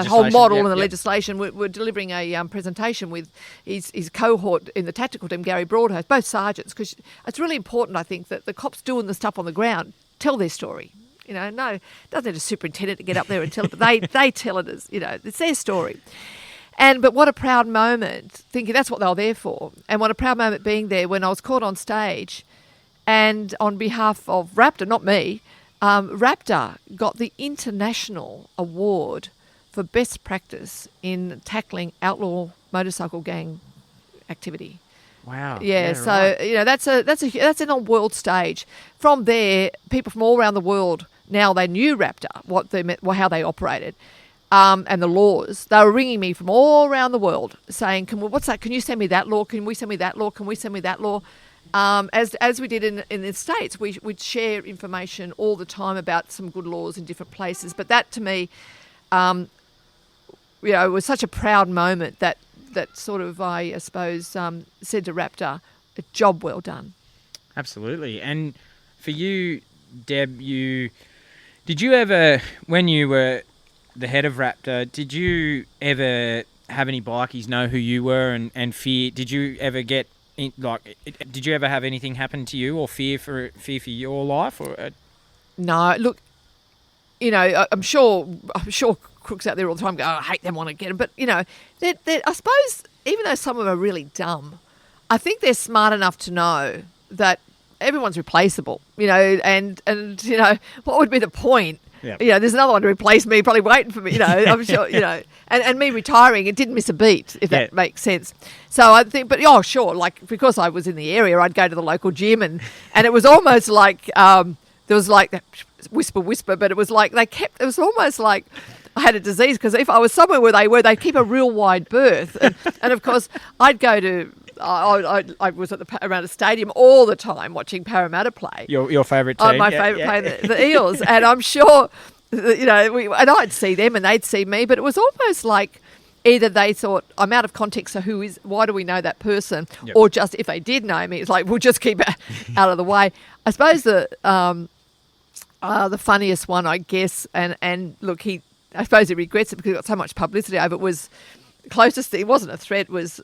whole model and the legislation, were delivering a presentation with his cohort in the tactical team, Gary Broadhurst, both sergeants, because it's really important, I think, that the cops doing the stuff on the ground tell their story. No, it doesn't need a superintendent to get up there and tell it, but they tell it as, it's their story. But what a proud moment, thinking that's what they were there for, and what a proud moment being there when I was caught on stage, and on behalf of Raptor, not me, Raptor got the international award for best practice in tackling outlaw motorcycle gang activity. Wow. Yeah, so right. That's in a world stage. From there, people from all around the world, now they knew Raptor, how they operated, and the laws. They were ringing me from all around the world saying, what's that? Can you send me that law? Can we send me that law? Can we send me that law? As we did in the States, we'd share information all the time about some good laws in different places. But that, to me, it was such a proud moment that sort of, I suppose, said to Raptor, a job well done. Absolutely. And for you, Deb, did you ever, when you were the head of Raptor, did you ever have any bikies know who you were and fear? Did you ever get did you ever have anything happen to you, or fear for your life? Or No, look, I'm sure crooks out there all the time go, I hate them, want to get them. But, I suppose, even though some of them are really dumb, I think they're smart enough to know that everyone's replaceable, and what would be the point? Yep. There's another one to replace me, probably waiting for me, I'm sure, and me retiring, it didn't miss a beat, if that makes sense. So I think, but sure, like, because I was in the area, I'd go to the local gym, and it was almost like, there was like that whisper, but it was like it was almost like I had a disease, because if I was somewhere where they were, they'd keep a real wide berth. And of course, I'd go to, I was around a stadium all the time watching Cabramatta play. Your favourite team? My favourite play, the Eels. And I'm sure, and I'd see them and they'd see me, but it was almost like either they thought, I'm out of context, so why do we know that person? Yep. Or just, if they did know me, it's like, we'll just keep it out of the way. I suppose the funniest one, I guess, and look, I suppose he regrets it because he got so much publicity over it, was the closest thing, it wasn't a threat, was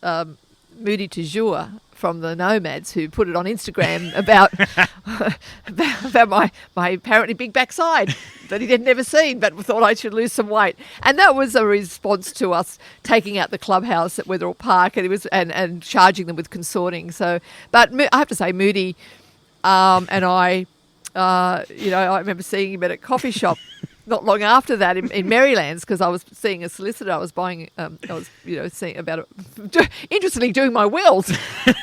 Moody Toujours from the Nomads, who put it on Instagram about my apparently big backside that he had never seen, but thought I should lose some weight. And that was a response to us taking out the clubhouse at Wetherill Park, and it was and charging them with consorting. So, but I have to say, Moody and I remember seeing him at a coffee shop not long after that in Marylands, because I was seeing a solicitor. I was buying, seeing about interestingly doing my wills,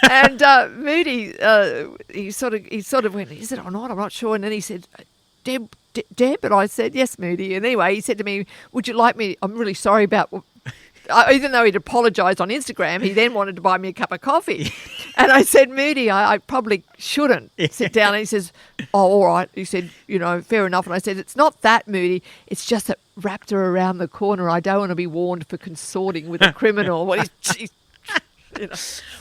and Moody, he sort of went, "Is it or not? I'm not sure." And then he said, "Deb," and I said, "Yes, Moody." And anyway, he said to me, "Would you like me? I'm really sorry about." Even though he'd apologised on Instagram, he then wanted to buy me a cup of coffee. And I said, "Moody, I probably shouldn't sit down." And he says, "Oh, all right." He said, "Fair enough." And I said, "It's not that, Moody. It's just that Raptor around the corner. I don't want to be warned for consorting with a criminal." Well,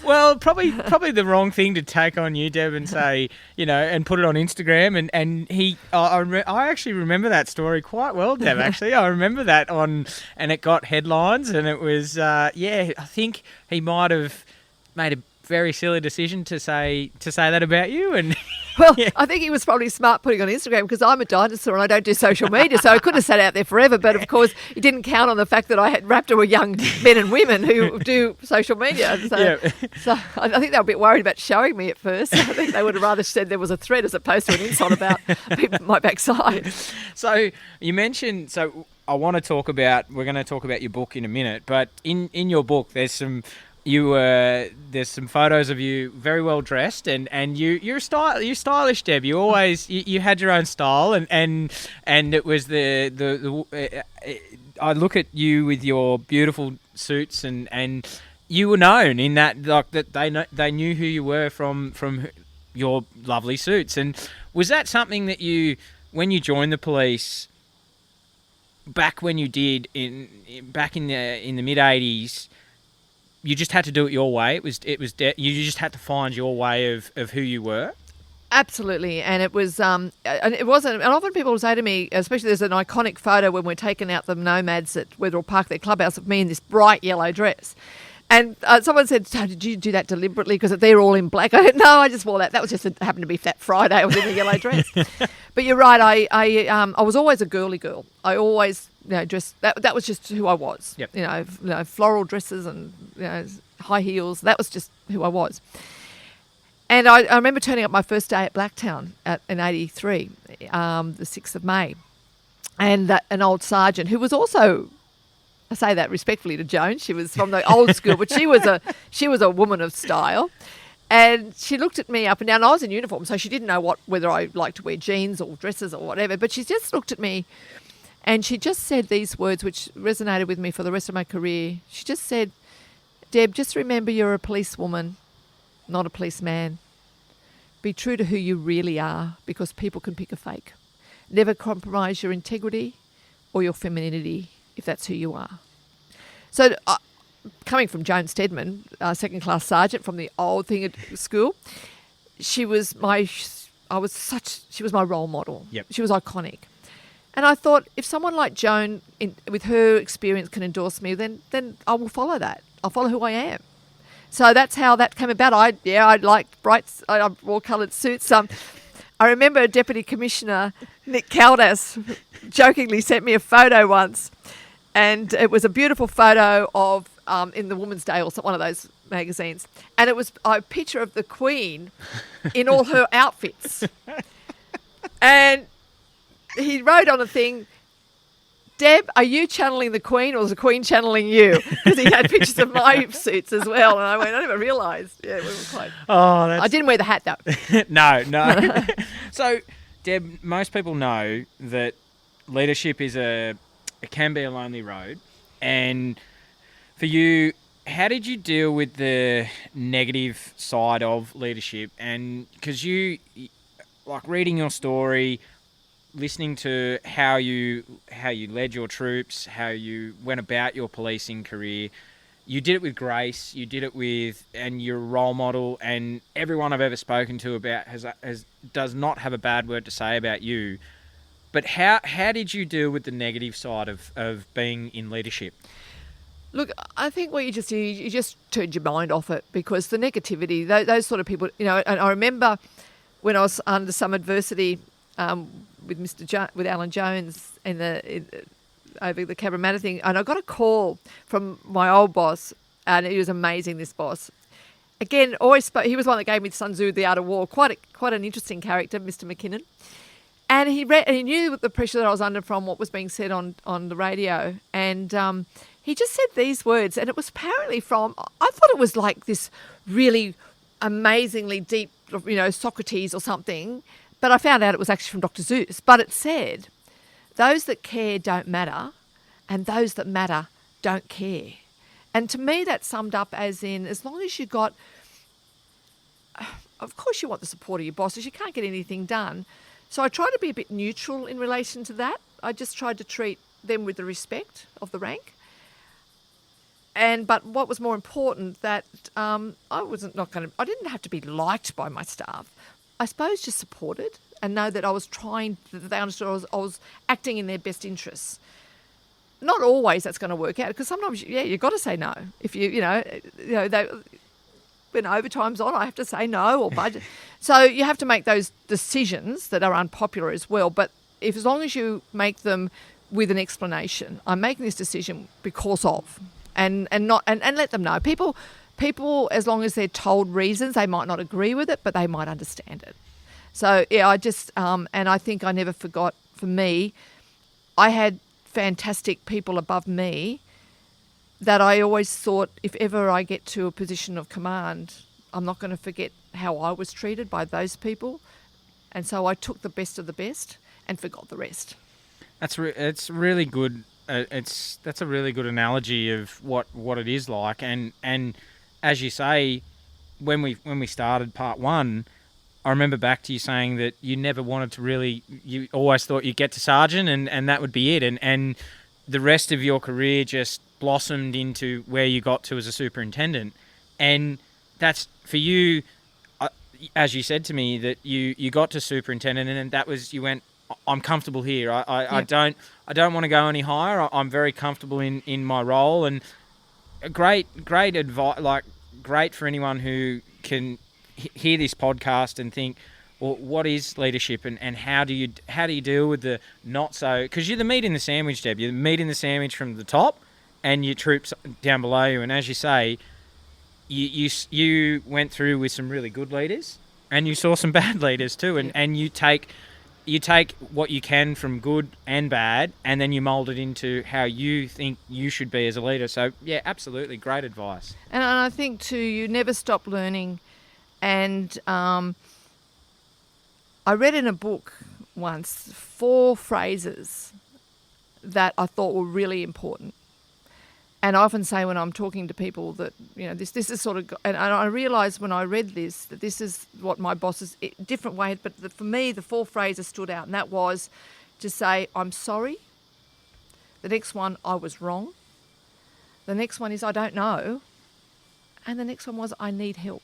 Well, probably the wrong thing to take on you, Deb, and say, and put it on Instagram. And he, I actually remember that story quite well, Deb. Actually, I remember that and it got headlines, and it was, I think he might have made a very silly decision to say that about you, and. Well, yeah. I think he was probably smart putting on Instagram, because I'm a dinosaur and I don't do social media, so I could have sat out there forever. But of course, he didn't count on the fact that I had Raptor were young men and women who do social media. So I think they were a bit worried about showing me at first. I think they would have rather said there was a threat as opposed to an insult about my backside. So you mentioned, I want to talk about, we're going to talk about your book in a minute, but in your book there's some photos of you very well dressed, and you're stylish, Deb. You always you had your own style, and it was I look at you with your beautiful suits, and you were known in that, like, that they knew who you were from your lovely suits. And was that something that when you joined the police back when you did back in the mid '80s? You just had to do it your way. You just had to find your way of who you were. Absolutely, and it was, and it wasn't. And often people will say to me, especially there's an iconic photo when we're taking out the nomads at Wetherill Park, their clubhouse, of me in this bright yellow dress. And someone said, "So did you do that deliberately because they're all in black?" I said, "No, I just wore that. That was just happened to be that Friday. I was in a yellow dress." But you're right. I was always a girly girl. I always dressed. That was just who I was. Yep. Floral dresses and high heels. That was just who I was. And I remember turning up my first day at Blacktown in '83, the 6th of May, and an old sergeant who was also. I say that respectfully to Joan. She was from the old school, but she was a woman of style. And she looked at me up and down. I was in uniform, so she didn't know whether I liked to wear jeans or dresses or whatever. But she just looked at me and she just said these words which resonated with me for the rest of my career. She just said, "Deb, just remember you're a policewoman, not a policeman. Be true to who you really are, because people can pick a fake. Never compromise your integrity or your femininity, if that's who you are." So coming from Joan Steadman, second-class sergeant from the old thing at school, she was my role model. Yep. She was iconic. And I thought, if someone like Joan, with her experience, can endorse me, then I will follow that. I'll follow who I am. So that's how that came about. I liked bright, I wore coloured suits. I remember Deputy Commissioner Nick Caldas jokingly sent me a photo once, and it was a beautiful photo of in the Woman's Day or one of those magazines, and it was a picture of the Queen in all her outfits, and he wrote on a thing, "Deb, are you channeling the Queen or is the Queen channeling you?" Because he had pictures of my suits as well, and I went, I never realised. Yeah, we were quite. Oh, I didn't wear the hat though. No. So, Deb, most people know that leadership it can be a lonely road, and for you, how did you deal with the negative side of leadership? And because you, like, reading your story, listening to how you led your troops, how you went about your policing career, you did it with grace, and you're a role model, and everyone I've ever spoken to about does not have a bad word to say about you. But how did you deal with the negative side of being in leadership? Look, I think what you just do, you just turned your mind off it, because the negativity, those sort of people, and I remember when I was under some adversity with Alan Jones over the Cabramatta thing, and I got a call from my old boss, and he was amazing, this boss. Again, he was one that gave me Sun Tzu, The Art of War, quite an interesting character, Mr. McKinnon. And he read, and he knew the pressure that I was under from what was being said on the radio. And he just said these words, and it was apparently from, I thought it was like this really amazingly deep, Socrates or something, but I found out it was actually from Dr. Seuss. But it said, those that care don't matter, and those that matter don't care. And to me, that summed up as in, as long as you got, of course you want the support of your bosses, you can't get anything done. So I tried to be a bit neutral in relation to that. I just tried to treat them with the respect of the rank. But what was more important, that I didn't have to be liked by my staff. I suppose just supported and know that I was trying, that they understood I was acting in their best interests. Not always that's going to work out, because sometimes, you've got to say no. If when overtime's on, I have to say no or budget. So you have to make those decisions that are unpopular as well. But as long as you make them with an explanation, I'm making this decision because of, and let them know. People, as long as they're told reasons, they might not agree with it, but they might understand it. So I just, and I think I never forgot. For me, I had fantastic people above me that I always thought, if ever I get to a position of command, I'm not going to forget how I was treated by those people. And so I took the best of the best and forgot the rest. It's really good. That's a really good analogy of what it is like. And as you say, when we started part one, I remember back to you saying that you never wanted to really, you always thought you'd get to sergeant and that would be it. And the rest of your career just blossomed into where you got to as a superintendent. And that's for you, as you said to me, that you got to superintendent and that was, you went, I'm comfortable here. I don't want to go any higher. I'm very comfortable in my role. And great advice, like great for anyone who can hear this podcast and think, well, what is leadership and how do you deal with the not so, because you're the meat in the sandwich, Deb. You're the meat in the sandwich from the top and your troops down below you. And as you say, you went through with some really good leaders and you saw some bad leaders too. And you take what you can from good and bad and then you mould it into how you think you should be as a leader. So yeah, absolutely great advice. And I think too, you never stop learning. And I read in a book once 4 phrases that I thought were really important. And I often say when I'm talking to people that, this is sort of, and I realised when I read this, that this is what my bosses, different way, but for me, the 4 phrases stood out, and that was to say, I'm sorry. The next one, I was wrong. The next one is, I don't know. And the next one was, I need help.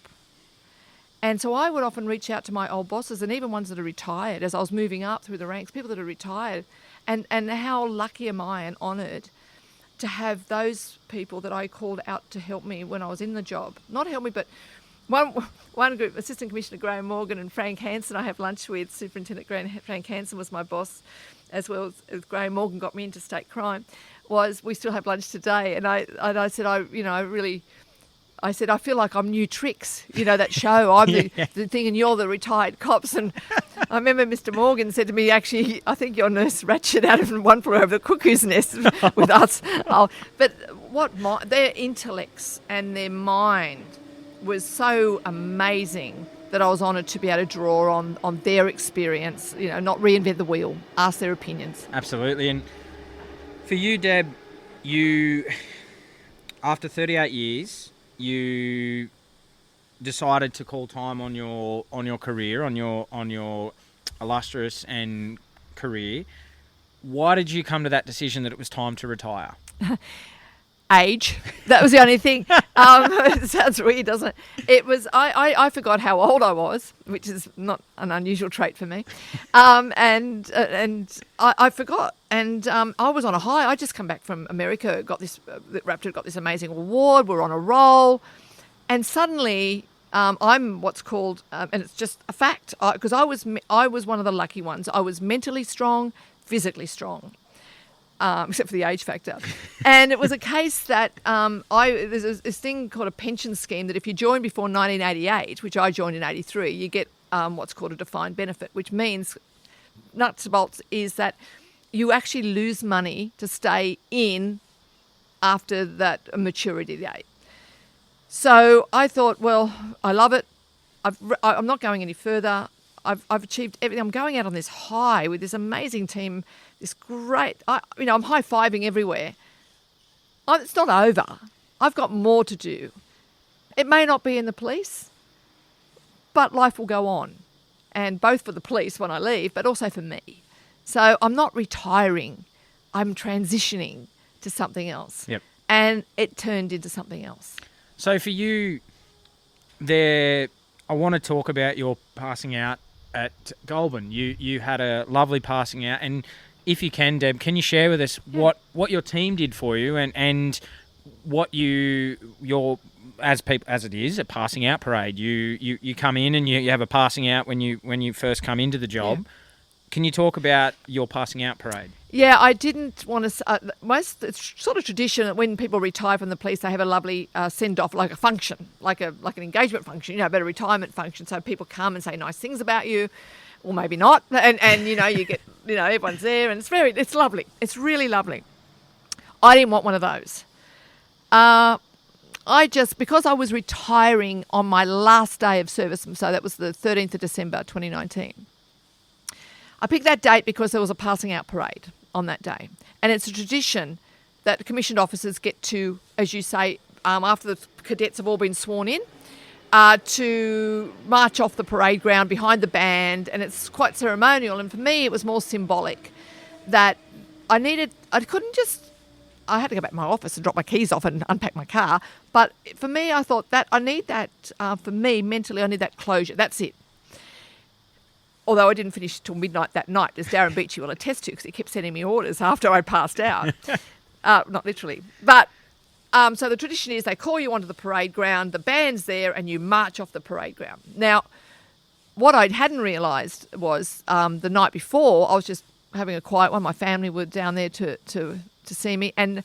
And so I would often reach out to my old bosses and even ones that are retired as I was moving up through the ranks, people that are retired, and how lucky am I and honoured to have those people that I called out to help me when I was in the job. Not help me, but one group, Assistant Commissioner Graham Morgan and Frank Hansen, I have lunch with. Superintendent Frank Hansen was my boss, as well as Graham Morgan got me into state crime, we still have lunch today. And I said, I said, I feel like I'm New Tricks, that show. I'm the thing and you're the retired cops. And I remember Mr. Morgan said to me, actually, I think you're Nurse Ratchet out of One Flew Over the Cuckoo's Nest with us. But their intellects and their mind was so amazing that I was honoured to be able to draw on their experience, not reinvent the wheel, ask their opinions. Absolutely. And for you, Deb, after 38 years... you decided to call time on your career, on your illustrious and career. Why did you come to that decision that it was time to retire? Age. That was the only thing. It sounds weird, doesn't it? It was, I forgot how old I was, which is not an unusual trait for me. And I forgot. And I was on a high. I just come back from America, Raptor got this amazing award. We're on a roll. And suddenly I'm what's called, and it's just a fact, because I was one of the lucky ones. I was mentally strong, physically strong. Except for the age factor. And it was a case that there's this thing called a pension scheme that if you join before 1988, which I joined in 83, you get what's called a defined benefit, which means nuts and bolts is that you actually lose money to stay in after that maturity date. So I thought, well, I love it. I'm not going any further. I've achieved everything. I'm going out on this high with this amazing team, this great, I'm high-fiving everywhere. It's not over. I've got more to do. It may not be in the police, but life will go on. And both for the police when I leave, but also for me. So I'm not retiring. I'm transitioning to something else. Yep. And it turned into something else. So for you, I want to talk about your passing out at Goulburn. You had a lovely passing out, and if you can, Deb, can you share with us what your team did for you and what your as it is a passing out parade. You come in and you have a passing out when you first come into the job. Yeah. Can you talk about your passing out parade? Yeah, I didn't want to. It's sort of tradition that when people retire from the police, they have a lovely send off, like a function, like an engagement function, a better retirement function. So people come and say nice things about you, or maybe not, and you get everyone's there, and it's lovely. It's really lovely. I didn't want one of those. Because I was retiring on my last day of service, so that was the 13th of December 2019. I picked that date because there was a passing out parade on that day. And it's a tradition that commissioned officers get to, as you say, after the cadets have all been sworn in, to march off the parade ground behind the band. And it's quite ceremonial. And for me, it was more symbolic that I had to go back to my office and drop my keys off and unpack my car. But for me, I thought that I need that, for me, mentally, I need that closure. That's it. Although I didn't finish till midnight that night, as Darren Beachy will attest to, because he kept sending me orders after I passed out. Not literally. But so the tradition is they call you onto the parade ground, the band's there, and you march off the parade ground. Now, what I hadn't realised was the night before, I was just having a quiet one. My family were down there to see me, and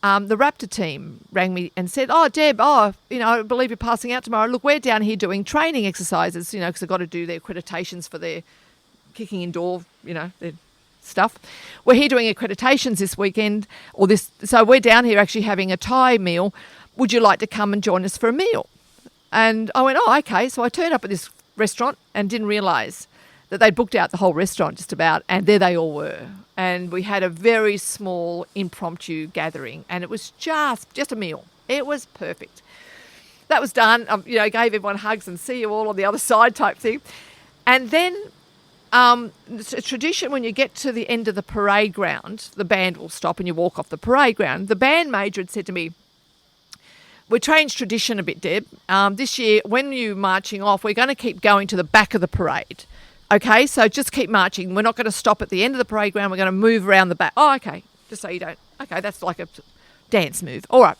the Raptor team rang me and said, "Oh, Deb, I believe you're passing out tomorrow. Look, we're down here doing training exercises, because they've got to do their accreditations for their kicking indoor, their stuff. We're here doing accreditations this weekend, so we're down here actually having a Thai meal. Would you like to come and join us for a meal?" And I went, "Oh, okay." So I turned up at this restaurant and didn't realise that they'd booked out the whole restaurant just about, and there they all were. And we had a very small impromptu gathering, and it was just a meal. It was perfect. That was done. Gave everyone hugs and see you all on the other side type thing. And then it's a tradition when you get to the end of the parade ground, the band will stop and you walk off the parade ground. The band major had said to me, "We changed tradition a bit, Deb. This year, when you're marching off, we're going to keep going to the back of the parade. Okay, so just keep marching. We're not going to stop at the end of the parade ground. We're going to move around the back." "Oh, okay." Just so you don't. Okay, that's like a dance move. All right.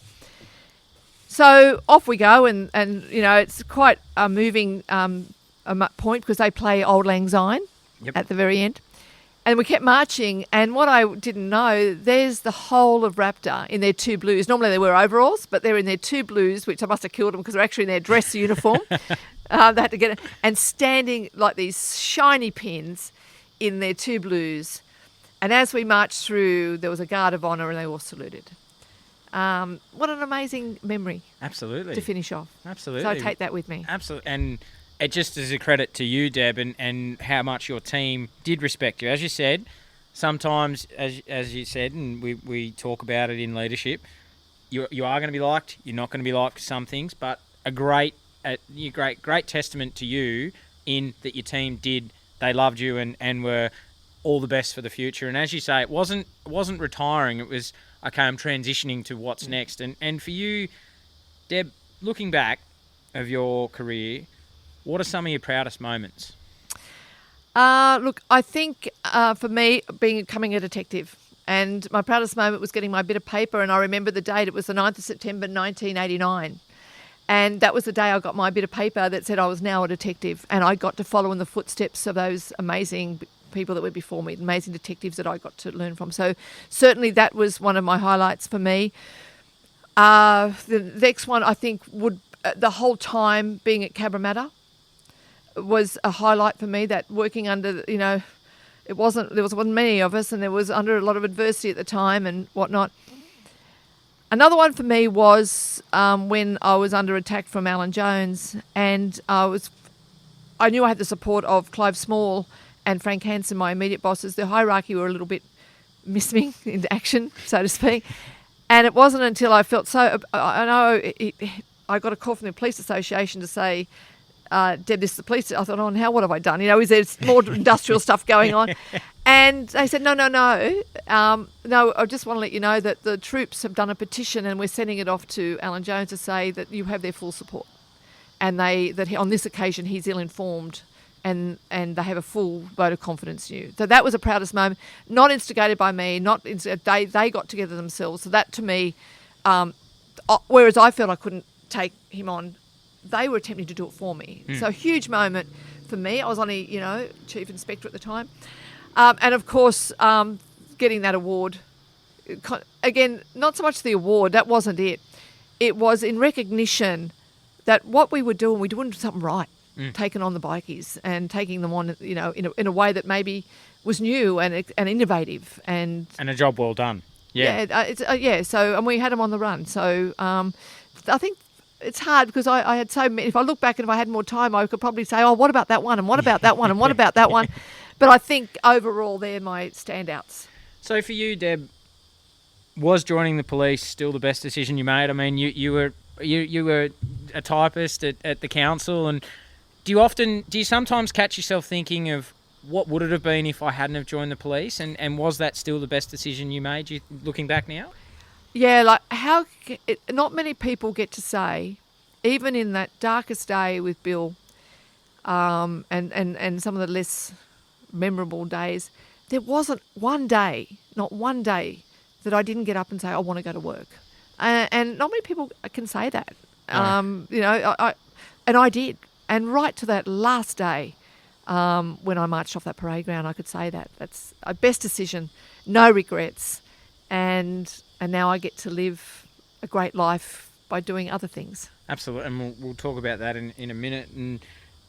So off we go, and it's quite a moving point because they play Auld Lang Syne at the very end. And we kept marching, and what I didn't know, there's the whole of Raptor in their two blues. Normally they wear overalls, but they're in their two blues, which I must have killed them because they're actually in their dress uniform. They had to get it, and standing like these shiny pins in their two blues. And as we marched through, there was a guard of honour and they all saluted. What an amazing memory. Absolutely. To finish off. Absolutely. So I take that with me. Absolutely. And it just is a credit to you, Deb, and how much your team did respect you. As you said, sometimes, as you said, and we talk about it in leadership, you are going to be liked, you're not going to be liked for some things, but a great testament to you in that your team they loved you and were all the best for the future. And as you say, it wasn't retiring, it was, okay, I'm transitioning to what's next. And for you, Deb, looking back of your career, what are some of your proudest moments? Look, I think for me, becoming a detective, and my proudest moment was getting my bit of paper, and I remember the date. It was the 9th of September 1989. And that was the day I got my bit of paper that said I was now a detective, and I got to follow in the footsteps of those amazing people that were before me, amazing detectives that I got to learn from. So certainly that was one of my highlights for me. The next one, I think, would the whole time being at Cabramatta was a highlight for me, that working under, there wasn't many of us, and there was under a lot of adversity at the time and whatnot. Another one for me was when I was under attack from Alan Jones, and I knew I had the support of Clive Small and Frank Hansen, my immediate bosses. The hierarchy were a little bit missing into action, so to speak. And it wasn't until I felt so... I know I got a call from the Police Association to say, Deb, this is the police. I thought, oh, now what have I done? Is there more industrial stuff going on? And they said, no. No, I just want to let you know that the troops have done a petition and we're sending it off to Alan Jones to say that you have their full support. And on this occasion, he's ill-informed and they have a full vote of confidence in you. So that was the proudest moment, not instigated by me, they got together themselves. So that to me, whereas I felt I couldn't take him on, they were attempting to do it for me. So a huge moment for me. I was only, chief inspector at the time. And of course, getting that award, again, not so much the award, that wasn't it. It was in recognition that what we were doing something right, taking on the bikies and taking them on, in a way that maybe was new and innovative. And a job well done. Yeah. So, and we had them on the run. So I think it's hard because I had so many. If I look back and if I had more time, I could probably say, oh, what about that one? And what about that one? And what about that one? But I think overall they're my standouts. So for you, Deb, was joining the police still the best decision you made? I mean, you were a typist at the council, and do you sometimes catch yourself thinking of what would it have been if I hadn't have joined the police, and was that still the best decision you made, looking back now? Yeah, not many people get to say, even in that darkest day with Bill, and some of the less memorable days, there wasn't not one day that I didn't get up and say, I want to go to work. And not many people can say that. No. And I did. And right to that last day, when I marched off that parade ground, I could say that. That's a best decision, no regrets. And now I get to live a great life by doing other things. Absolutely, and we'll talk about that in a minute. And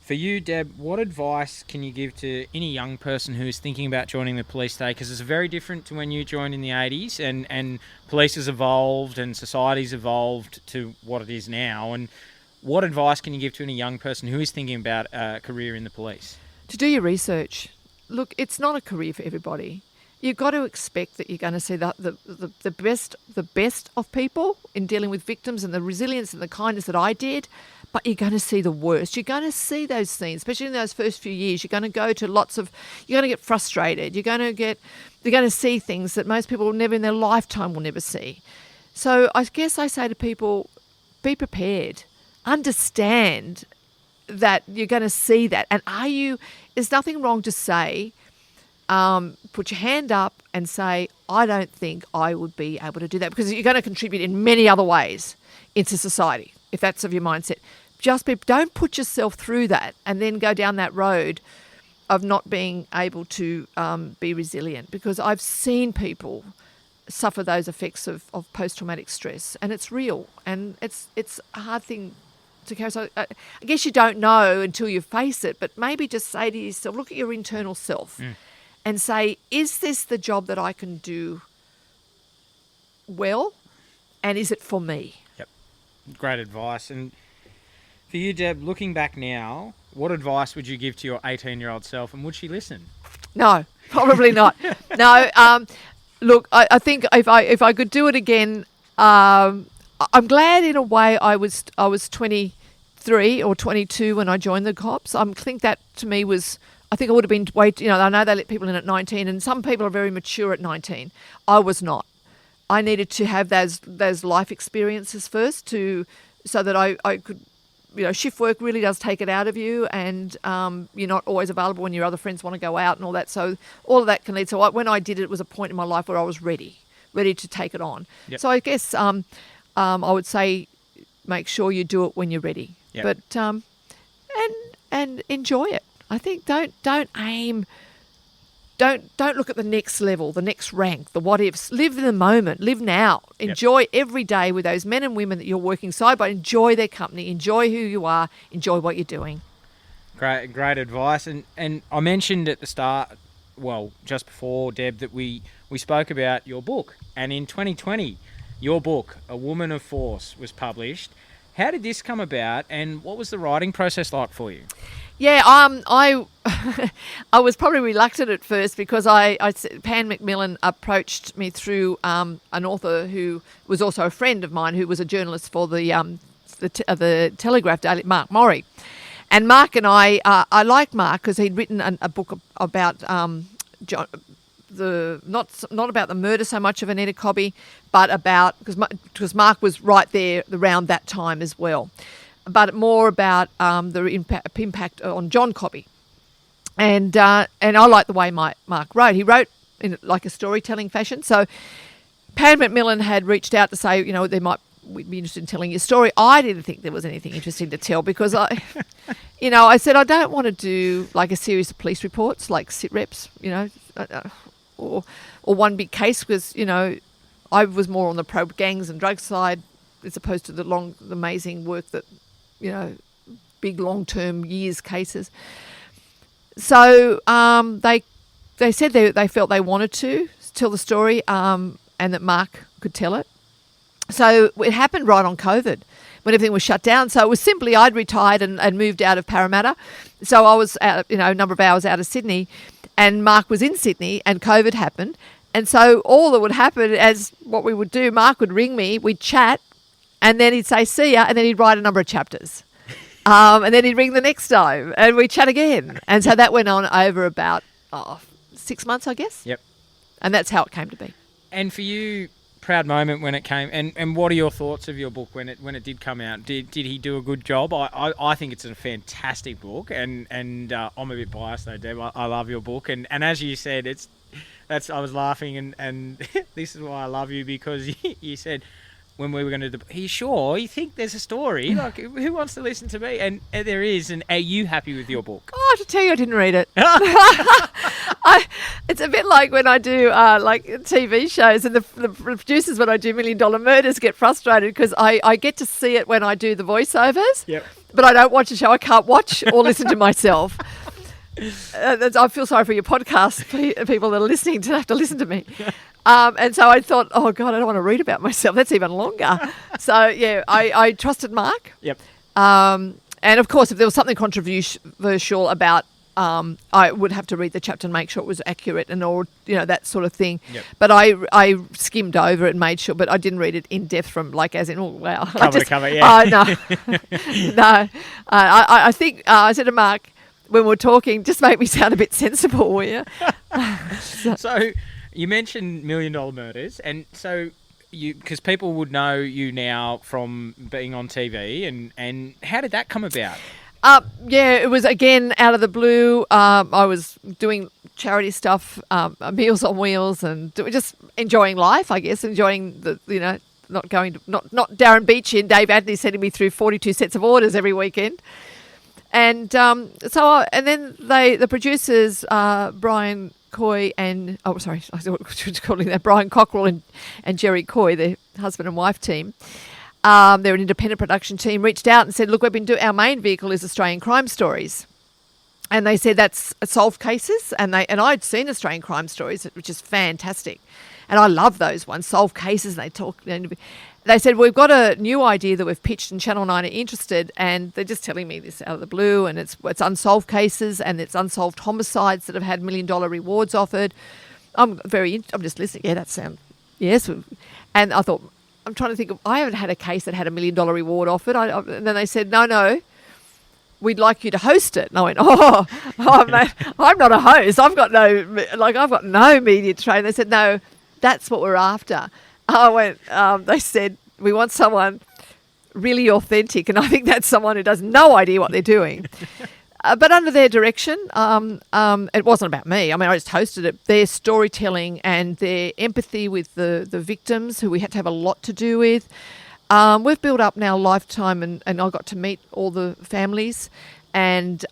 for you, Deb, what advice can you give to any young person who is thinking about joining the police today? Because it's very different to when you joined in the 80s, and police has evolved and society's evolved to what it is now. And what advice can you give to any young person who is thinking about a career in the police? To do your research. Look, it's not a career for everybody. You've got to expect that you're going to see the best of people in dealing with victims and the resilience and the kindness that I did, but you're going to see the worst. You're going to see those things, especially in those first few years. You're going to go to you're going to get frustrated. You're going to see things that most people in their lifetime will never see. So I guess I say to people, be prepared, understand that you're going to see that. And there's nothing wrong to say, put your hand up and say, I don't think I would be able to do that, because you're going to contribute in many other ways into society, if that's of your mindset. Don't put yourself through that and then go down that road of not being able to be resilient, because I've seen people suffer those effects of post-traumatic stress, and it's real, and it's a hard thing to carry. So I guess you don't know until you face it, but maybe just say to yourself, look at your internal self and say, is this the job that I can do well, and is it for me? Yep, great advice. And for you, Deb, looking back now, what advice would you give to your 18-year-old self, and would she listen? No, probably not. No, look, I think if I could do it again, I'm glad in a way I was 23 or 22 when I joined the cops. I think that to me was, I think I would have been I know they let people in at 19, and some people are very mature at 19. I was not. I needed to have those life experiences first so that I could, shift work really does take it out of you, and you're not always available when your other friends want to go out and all that. So all of that can lead. So when I did it was a point in my life where I was ready to take it on. Yep. So I guess I would say make sure you do it when you're ready. Yep. But and enjoy it. I think don't aim. Don't look at the next level, the next rank, the what ifs. Live in the moment. Live now. Enjoy every day with those men and women that you're working side by. Enjoy their company. Enjoy who you are. Enjoy what you're doing. Great advice. And I mentioned at the start just before, Deb, that we spoke about your book. And in 2020, your book, A Woman of Force, was published. How did this come about, and what was the writing process like for you? Yeah, I I was probably reluctant at first because Pan Macmillan approached me through an author who was also a friend of mine, who was a journalist for the Telegraph Daily, Mark Morey. And Mark and I like Mark because he'd written a book about not about the murder so much of Anita Cobby, but about because Mark was right there around that time as well, but more about the impact on John Cobby. And I like the way Mark wrote. He wrote in like a storytelling fashion. So Pan Macmillan had reached out to say, we'd be interested in telling your story. I didn't think there was anything interesting to tell because I said I don't want to do like a series of police reports like sit reps, or one big case because I was more on the pro gangs and drugs side as opposed to the amazing work that big long-term years cases. So they said they felt they wanted to tell the story and that Mark could tell it. So it happened right on COVID when everything was shut down. So it was simply I'd retired and moved out of Cabramatta. So I was out, a number of hours out of Sydney, and Mark was in Sydney and COVID happened. And so all that would happen as what we would do, Mark would ring me, we'd chat, and then he'd say, see ya, and then he'd write a number of chapters. And then he'd ring the next time and we'd chat again. And so that went on over about 6 months, I guess. Yep. And that's how it came to be. And for you, proud moment when it came, and what are your thoughts of your book when it did come out? Did he do a good job? I think it's a fantastic book, and I'm a bit biased though, Deb. I love your book, and as you said, I was laughing, and this is why I love you, because you said when we were going to do the, you think there's a story? Like, who wants to listen to me? And there is, and are you happy with your book? Oh, I have to tell you, I didn't read it. It's a bit like when I do like TV shows, and the producers, when I do $1 Million Murders, get frustrated because I get to see it when I do the voiceovers. Yep. But I don't watch the show. I can't watch or listen to myself. I feel sorry for your podcast people that are listening to have to listen to me. And so I thought, oh, God, I don't want to read about myself. That's even longer. So, yeah, I trusted Mark. Yep. And, of course, if there was something controversial about I would have to read the chapter and make sure it was accurate and all, that sort of thing. Yep. But I skimmed over it and made sure, but I didn't read it in depth from like as in, oh, wow. Cover to cover, yeah. No. I think I said to Mark when we were talking, just make me sound a bit sensible, will you? So you mentioned $1 Million Murders, and so because people would know you now from being on TV, and how did that come about? Yeah, it was again out of the blue. I was doing charity stuff, Meals on Wheels, and just enjoying life, I guess, enjoying not Darren Beachy and Dave Anthony sending me through 42 sets of orders every weekend. And then the producers, Brian Coy and I was calling that Brian Cockrell and Jerry Coy, the husband and wife team. They're an independent production team, reached out and said, look, our main vehicle is Australian crime stories. And they said that's solved cases. And I'd seen Australian crime stories, which is fantastic. And I love those ones, solved cases. And they said, we've got a new idea that we've pitched and Channel 9 are interested. And they're just telling me this out of the blue. And it's unsolved cases and it's unsolved homicides that have had $1 million rewards offered. I'm just listening. Yeah, that sounds, yes. And I thought, I'm trying to think I haven't had a case that had $1 million reward offered. And then they said, no, we'd like you to host it. And I went, I'm not a host. I've got no media training. They said, no, that's what we're after. I went, they said, we want someone really authentic. And I think that's someone who has no idea what they're doing. But under their direction, it wasn't about me. I mean, I just hosted it. Their storytelling and their empathy with the victims, who we had to have a lot to do with. We've built up now a lifetime, and I got to meet all the families and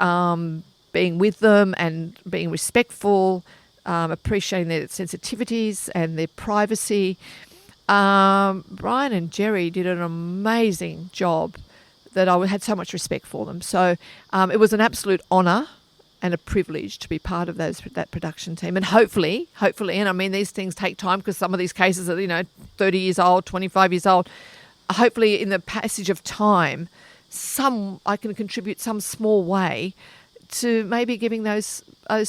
being with them and being respectful, appreciating their sensitivities and their privacy. Brian and Jerry did an amazing job that I had so much respect for them. So it was an absolute honour and a privilege to be part of that production team. And hopefully, and I mean, these things take time because some of these cases are, 30 years old, 25 years old. Hopefully, in the passage of time, I can contribute some small way to maybe giving those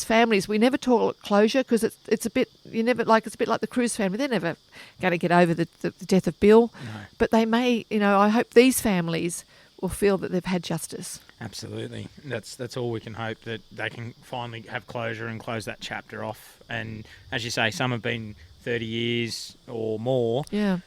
families. We never talk closure because it's a bit it's a bit like the Cruz family. They're never going to get over the death of Bill, No. but they may. I hope these families will feel that they've had justice. Absolutely. That's all we can hope, that they can finally have closure and close that chapter off. And as you say, some have been 30 years or more. Yeah.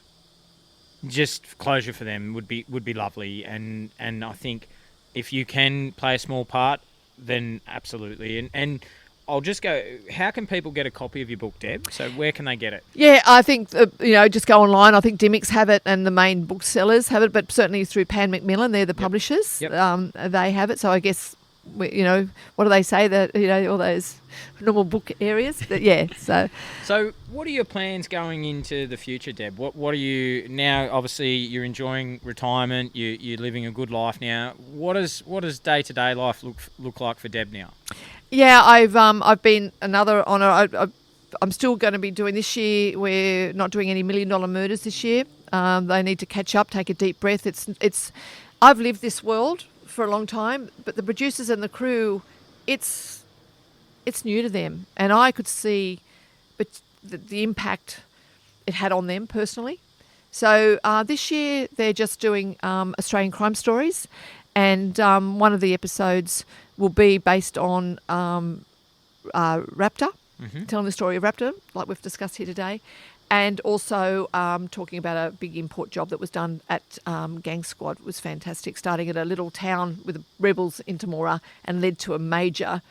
Just closure for them would be lovely. And I think if you can play a small part, then absolutely. And I'll just go, how can people get a copy of your book, Deb? So where can they get it? Yeah, I think, just go online. I think Dymocks have it and the main booksellers have it, but certainly through Pan Macmillan, they're the publishers. Yep. They have it. So I guess, what do they say? That, all those normal book areas. But yeah, so. So what are your plans going into the future, Deb? What are you, now obviously you're enjoying retirement, you're living a good life now. What does day-to-day life look like for Deb now? Yeah, I've been another honour. I'm still going to be doing this year. We're not doing any $1 million murders this year. They need to catch up, take a deep breath. I've lived this world for a long time, but the producers and the crew, it's new to them, and I could see the impact it had on them personally. So this year they're just doing Australian crime stories, and one of the episodes will be based on Raptor, telling the story of Raptor, like we've discussed here today, and also talking about a big import job that was done at Gang Squad. It was fantastic, starting at a little town with the rebels in Temora and led to a major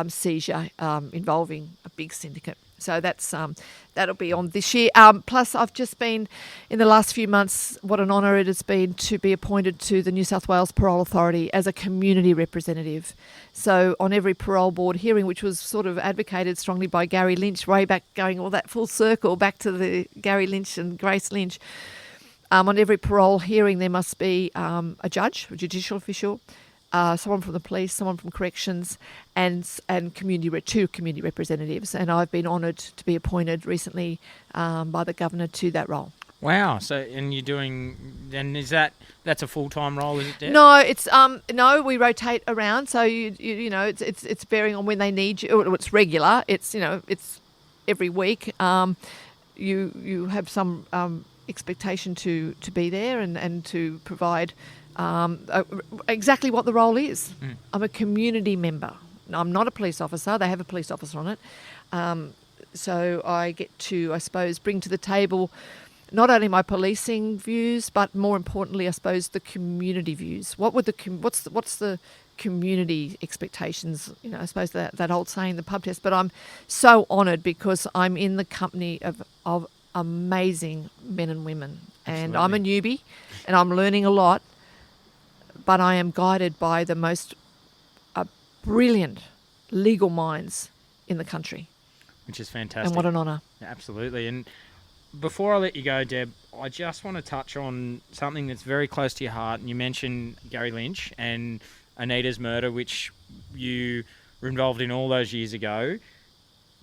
seizure involving a big syndicate. So that'll be on this year. Plus, I've just been, in the last few months, what an honour it has been to be appointed to the New South Wales Parole Authority as a community representative. So on every parole board hearing, which was sort of advocated strongly by Gary Lynch, way back, going all that full circle back to the Gary Lynch and Grace Lynch, on every parole hearing there must be a judge, a judicial official, someone from the police, someone from corrections, and two community representatives. And I've been honoured to be appointed recently by the governor to that role. Wow. So, and you're doing, and that's a full-time role, is it, Deb? No, it's we rotate around. So it's varying on when they need you. It's regular. It's it's every week. You have some expectation to be there and to provide exactly what the role is. I'm a community member. I'm not a police officer. They have a police officer on it. So I get to, I suppose, bring to the table not only my policing views, but more importantly, I suppose, the community views. What's the community expectations? I suppose that old saying, the pub test. But I'm so honoured because I'm in the company of amazing men and women. And Absolutely. I'm a newbie and I'm learning a lot, but I am guided by the most brilliant legal minds in the country. Which is fantastic. And what an honour. Absolutely. And before I let you go, Deb, I just want to touch on something that's very close to your heart. And you mentioned Gary Lynch and Anita's murder, which you were involved in all those years ago.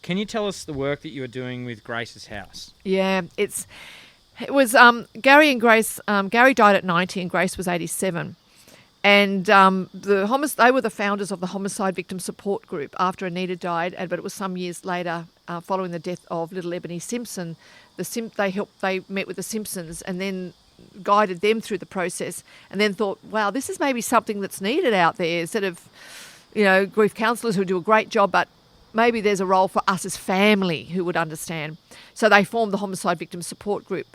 Can you tell us the work that you were doing with Grace's house? Yeah, it was Gary and Grace. Gary died at 90 and Grace was 87. And they were the founders of the Homicide Victim Support Group after Anita died, but it was some years later, following the death of little Ebony Simpson. They met with the Simpsons and then guided them through the process, and then thought, wow, this is maybe something that's needed out there. Instead of, grief counsellors who do a great job, but maybe there's a role for us as family who would understand. So they formed the Homicide Victim Support Group.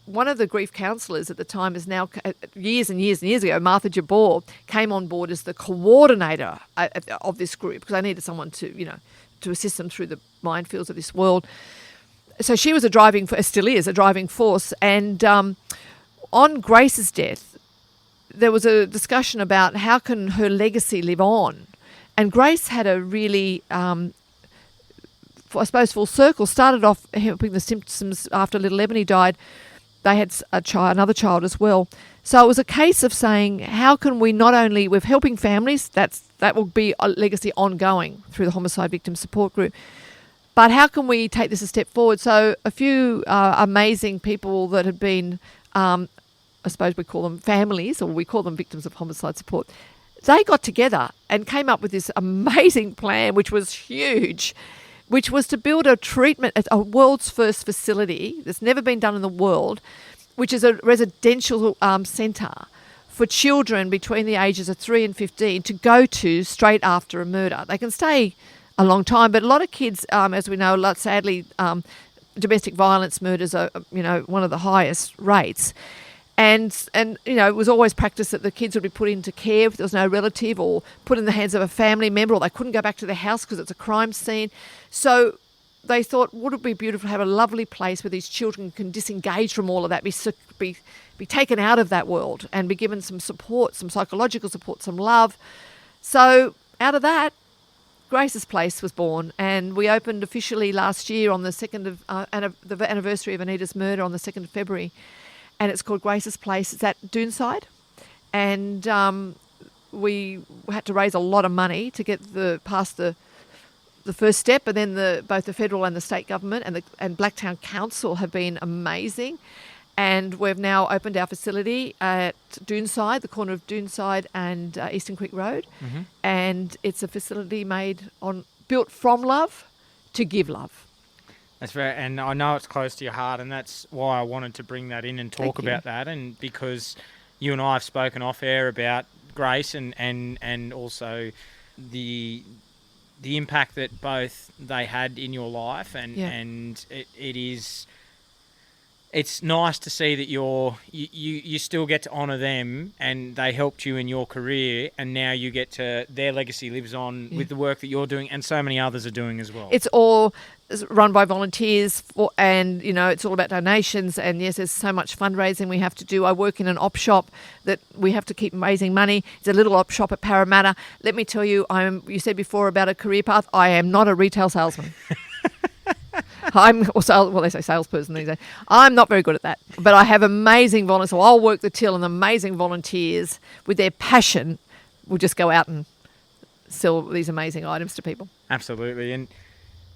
One of the grief counsellors at the time is now, years and years and years ago, Martha Jabor, came on board as the coordinator of this group because they needed someone to assist them through the minefields of this world. So she was still is a driving force. And on Grace's death, there was a discussion about how can her legacy live on. And Grace had a really, I suppose, full circle. Started off helping the Simpsons after little Ebony died, they had another child as well. So it was a case of saying, how can we not only, with helping families, that will be a legacy ongoing through the Homicide Victim Support Group, but how can we take this a step forward? So a few amazing people that had been, I suppose we call them families, or we call them victims of homicide support, they got together and came up with this amazing plan, which was huge, which was to build a world's first facility that's never been done in the world, which is a residential centre for children between the ages of 3 and 15 to go to straight after a murder. They can stay a long time, but a lot of kids, as we know, sadly, domestic violence murders are, one of the highest rates. And it was always practiced that the kids would be put into care if there was no relative, or put in the hands of a family member, or they couldn't go back to their house because it's a crime scene. So they thought, would it be beautiful to have a lovely place where these children can disengage from all of that, be taken out of that world and be given some support, some psychological support, some love. So out of that, Grace's Place was born, and we opened officially last year on the 2nd of the anniversary of Anita's murder on the 2nd of February. And it's called Grace's Place. It's at Doonside, and we had to raise a lot of money to get past the first step, and then both the federal and the state government and Blacktown Council have been amazing, and we've now opened our facility at Doonside, the corner of Doonside and Eastern Creek Road, and it's a facility built from love to give love. That's very, and I know it's close to your heart, and that's why I wanted to bring that in and talk about that. And because you and I have spoken off air about Grace and also the impact that both they had in your life, and it's nice to see that you still get to honour them, and they helped you in your career, and now you get to, their legacy lives on with the work that you're doing, and so many others are doing as well. It's all run by volunteers, and it's all about donations, and yes, there's so much fundraising we have to do. I work in an op shop that we have to keep raising money. It's a little op shop at Cabramatta. Let me tell you, you said before about a career path, I am not a retail salesman. They say salesperson these days. I'm not very good at that, but I have amazing volunteers. So I'll work the till, and amazing volunteers with their passion will just go out and sell these amazing items to people. Absolutely. And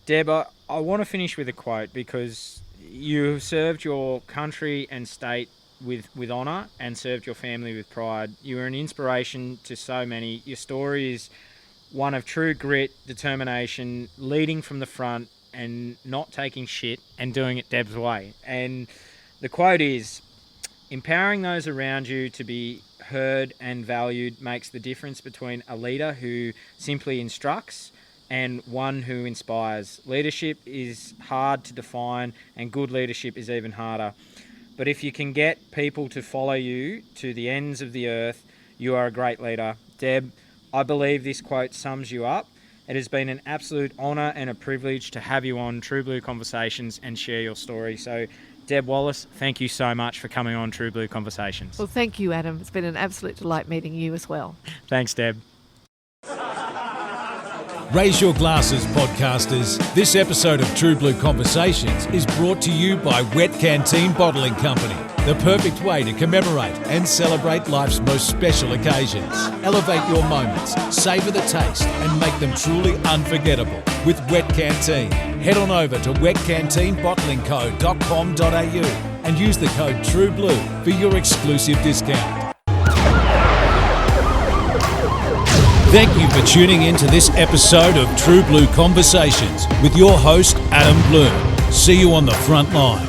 Deb, I want to finish with a quote, because you served your country and state with honour and served your family with pride. You are an inspiration to so many. Your story is one of true grit, determination, leading from the front, and not taking shit and doing it Deb's way. And the quote is, empowering those around you to be heard and valued makes the difference between a leader who simply instructs and one who inspires. Leadership is hard to define, and good leadership is even harder. But if you can get people to follow you to the ends of the earth, you are a great leader. Deb, I believe this quote sums you up. It has been an absolute honour and a privilege to have you on True Blue Conversations and share your story. So, Deb Wallace, thank you so much for coming on True Blue Conversations. Well, thank you, Adam. It's been an absolute delight meeting you as well. Thanks, Deb. Raise your glasses, podcasters. This episode of True Blue Conversations is brought to you by Wet Canteen Bottling Company, the perfect way to commemorate and celebrate life's most special occasions. Elevate your moments, savour the taste, and make them truly unforgettable with Wet Canteen. Head on over to wetcanteenbottlingco.com.au and use the code TRUEBLUE for your exclusive discount. Thank you for tuning in to this episode of True Blue Conversations with your host, Adam Bloom. See you on the front line.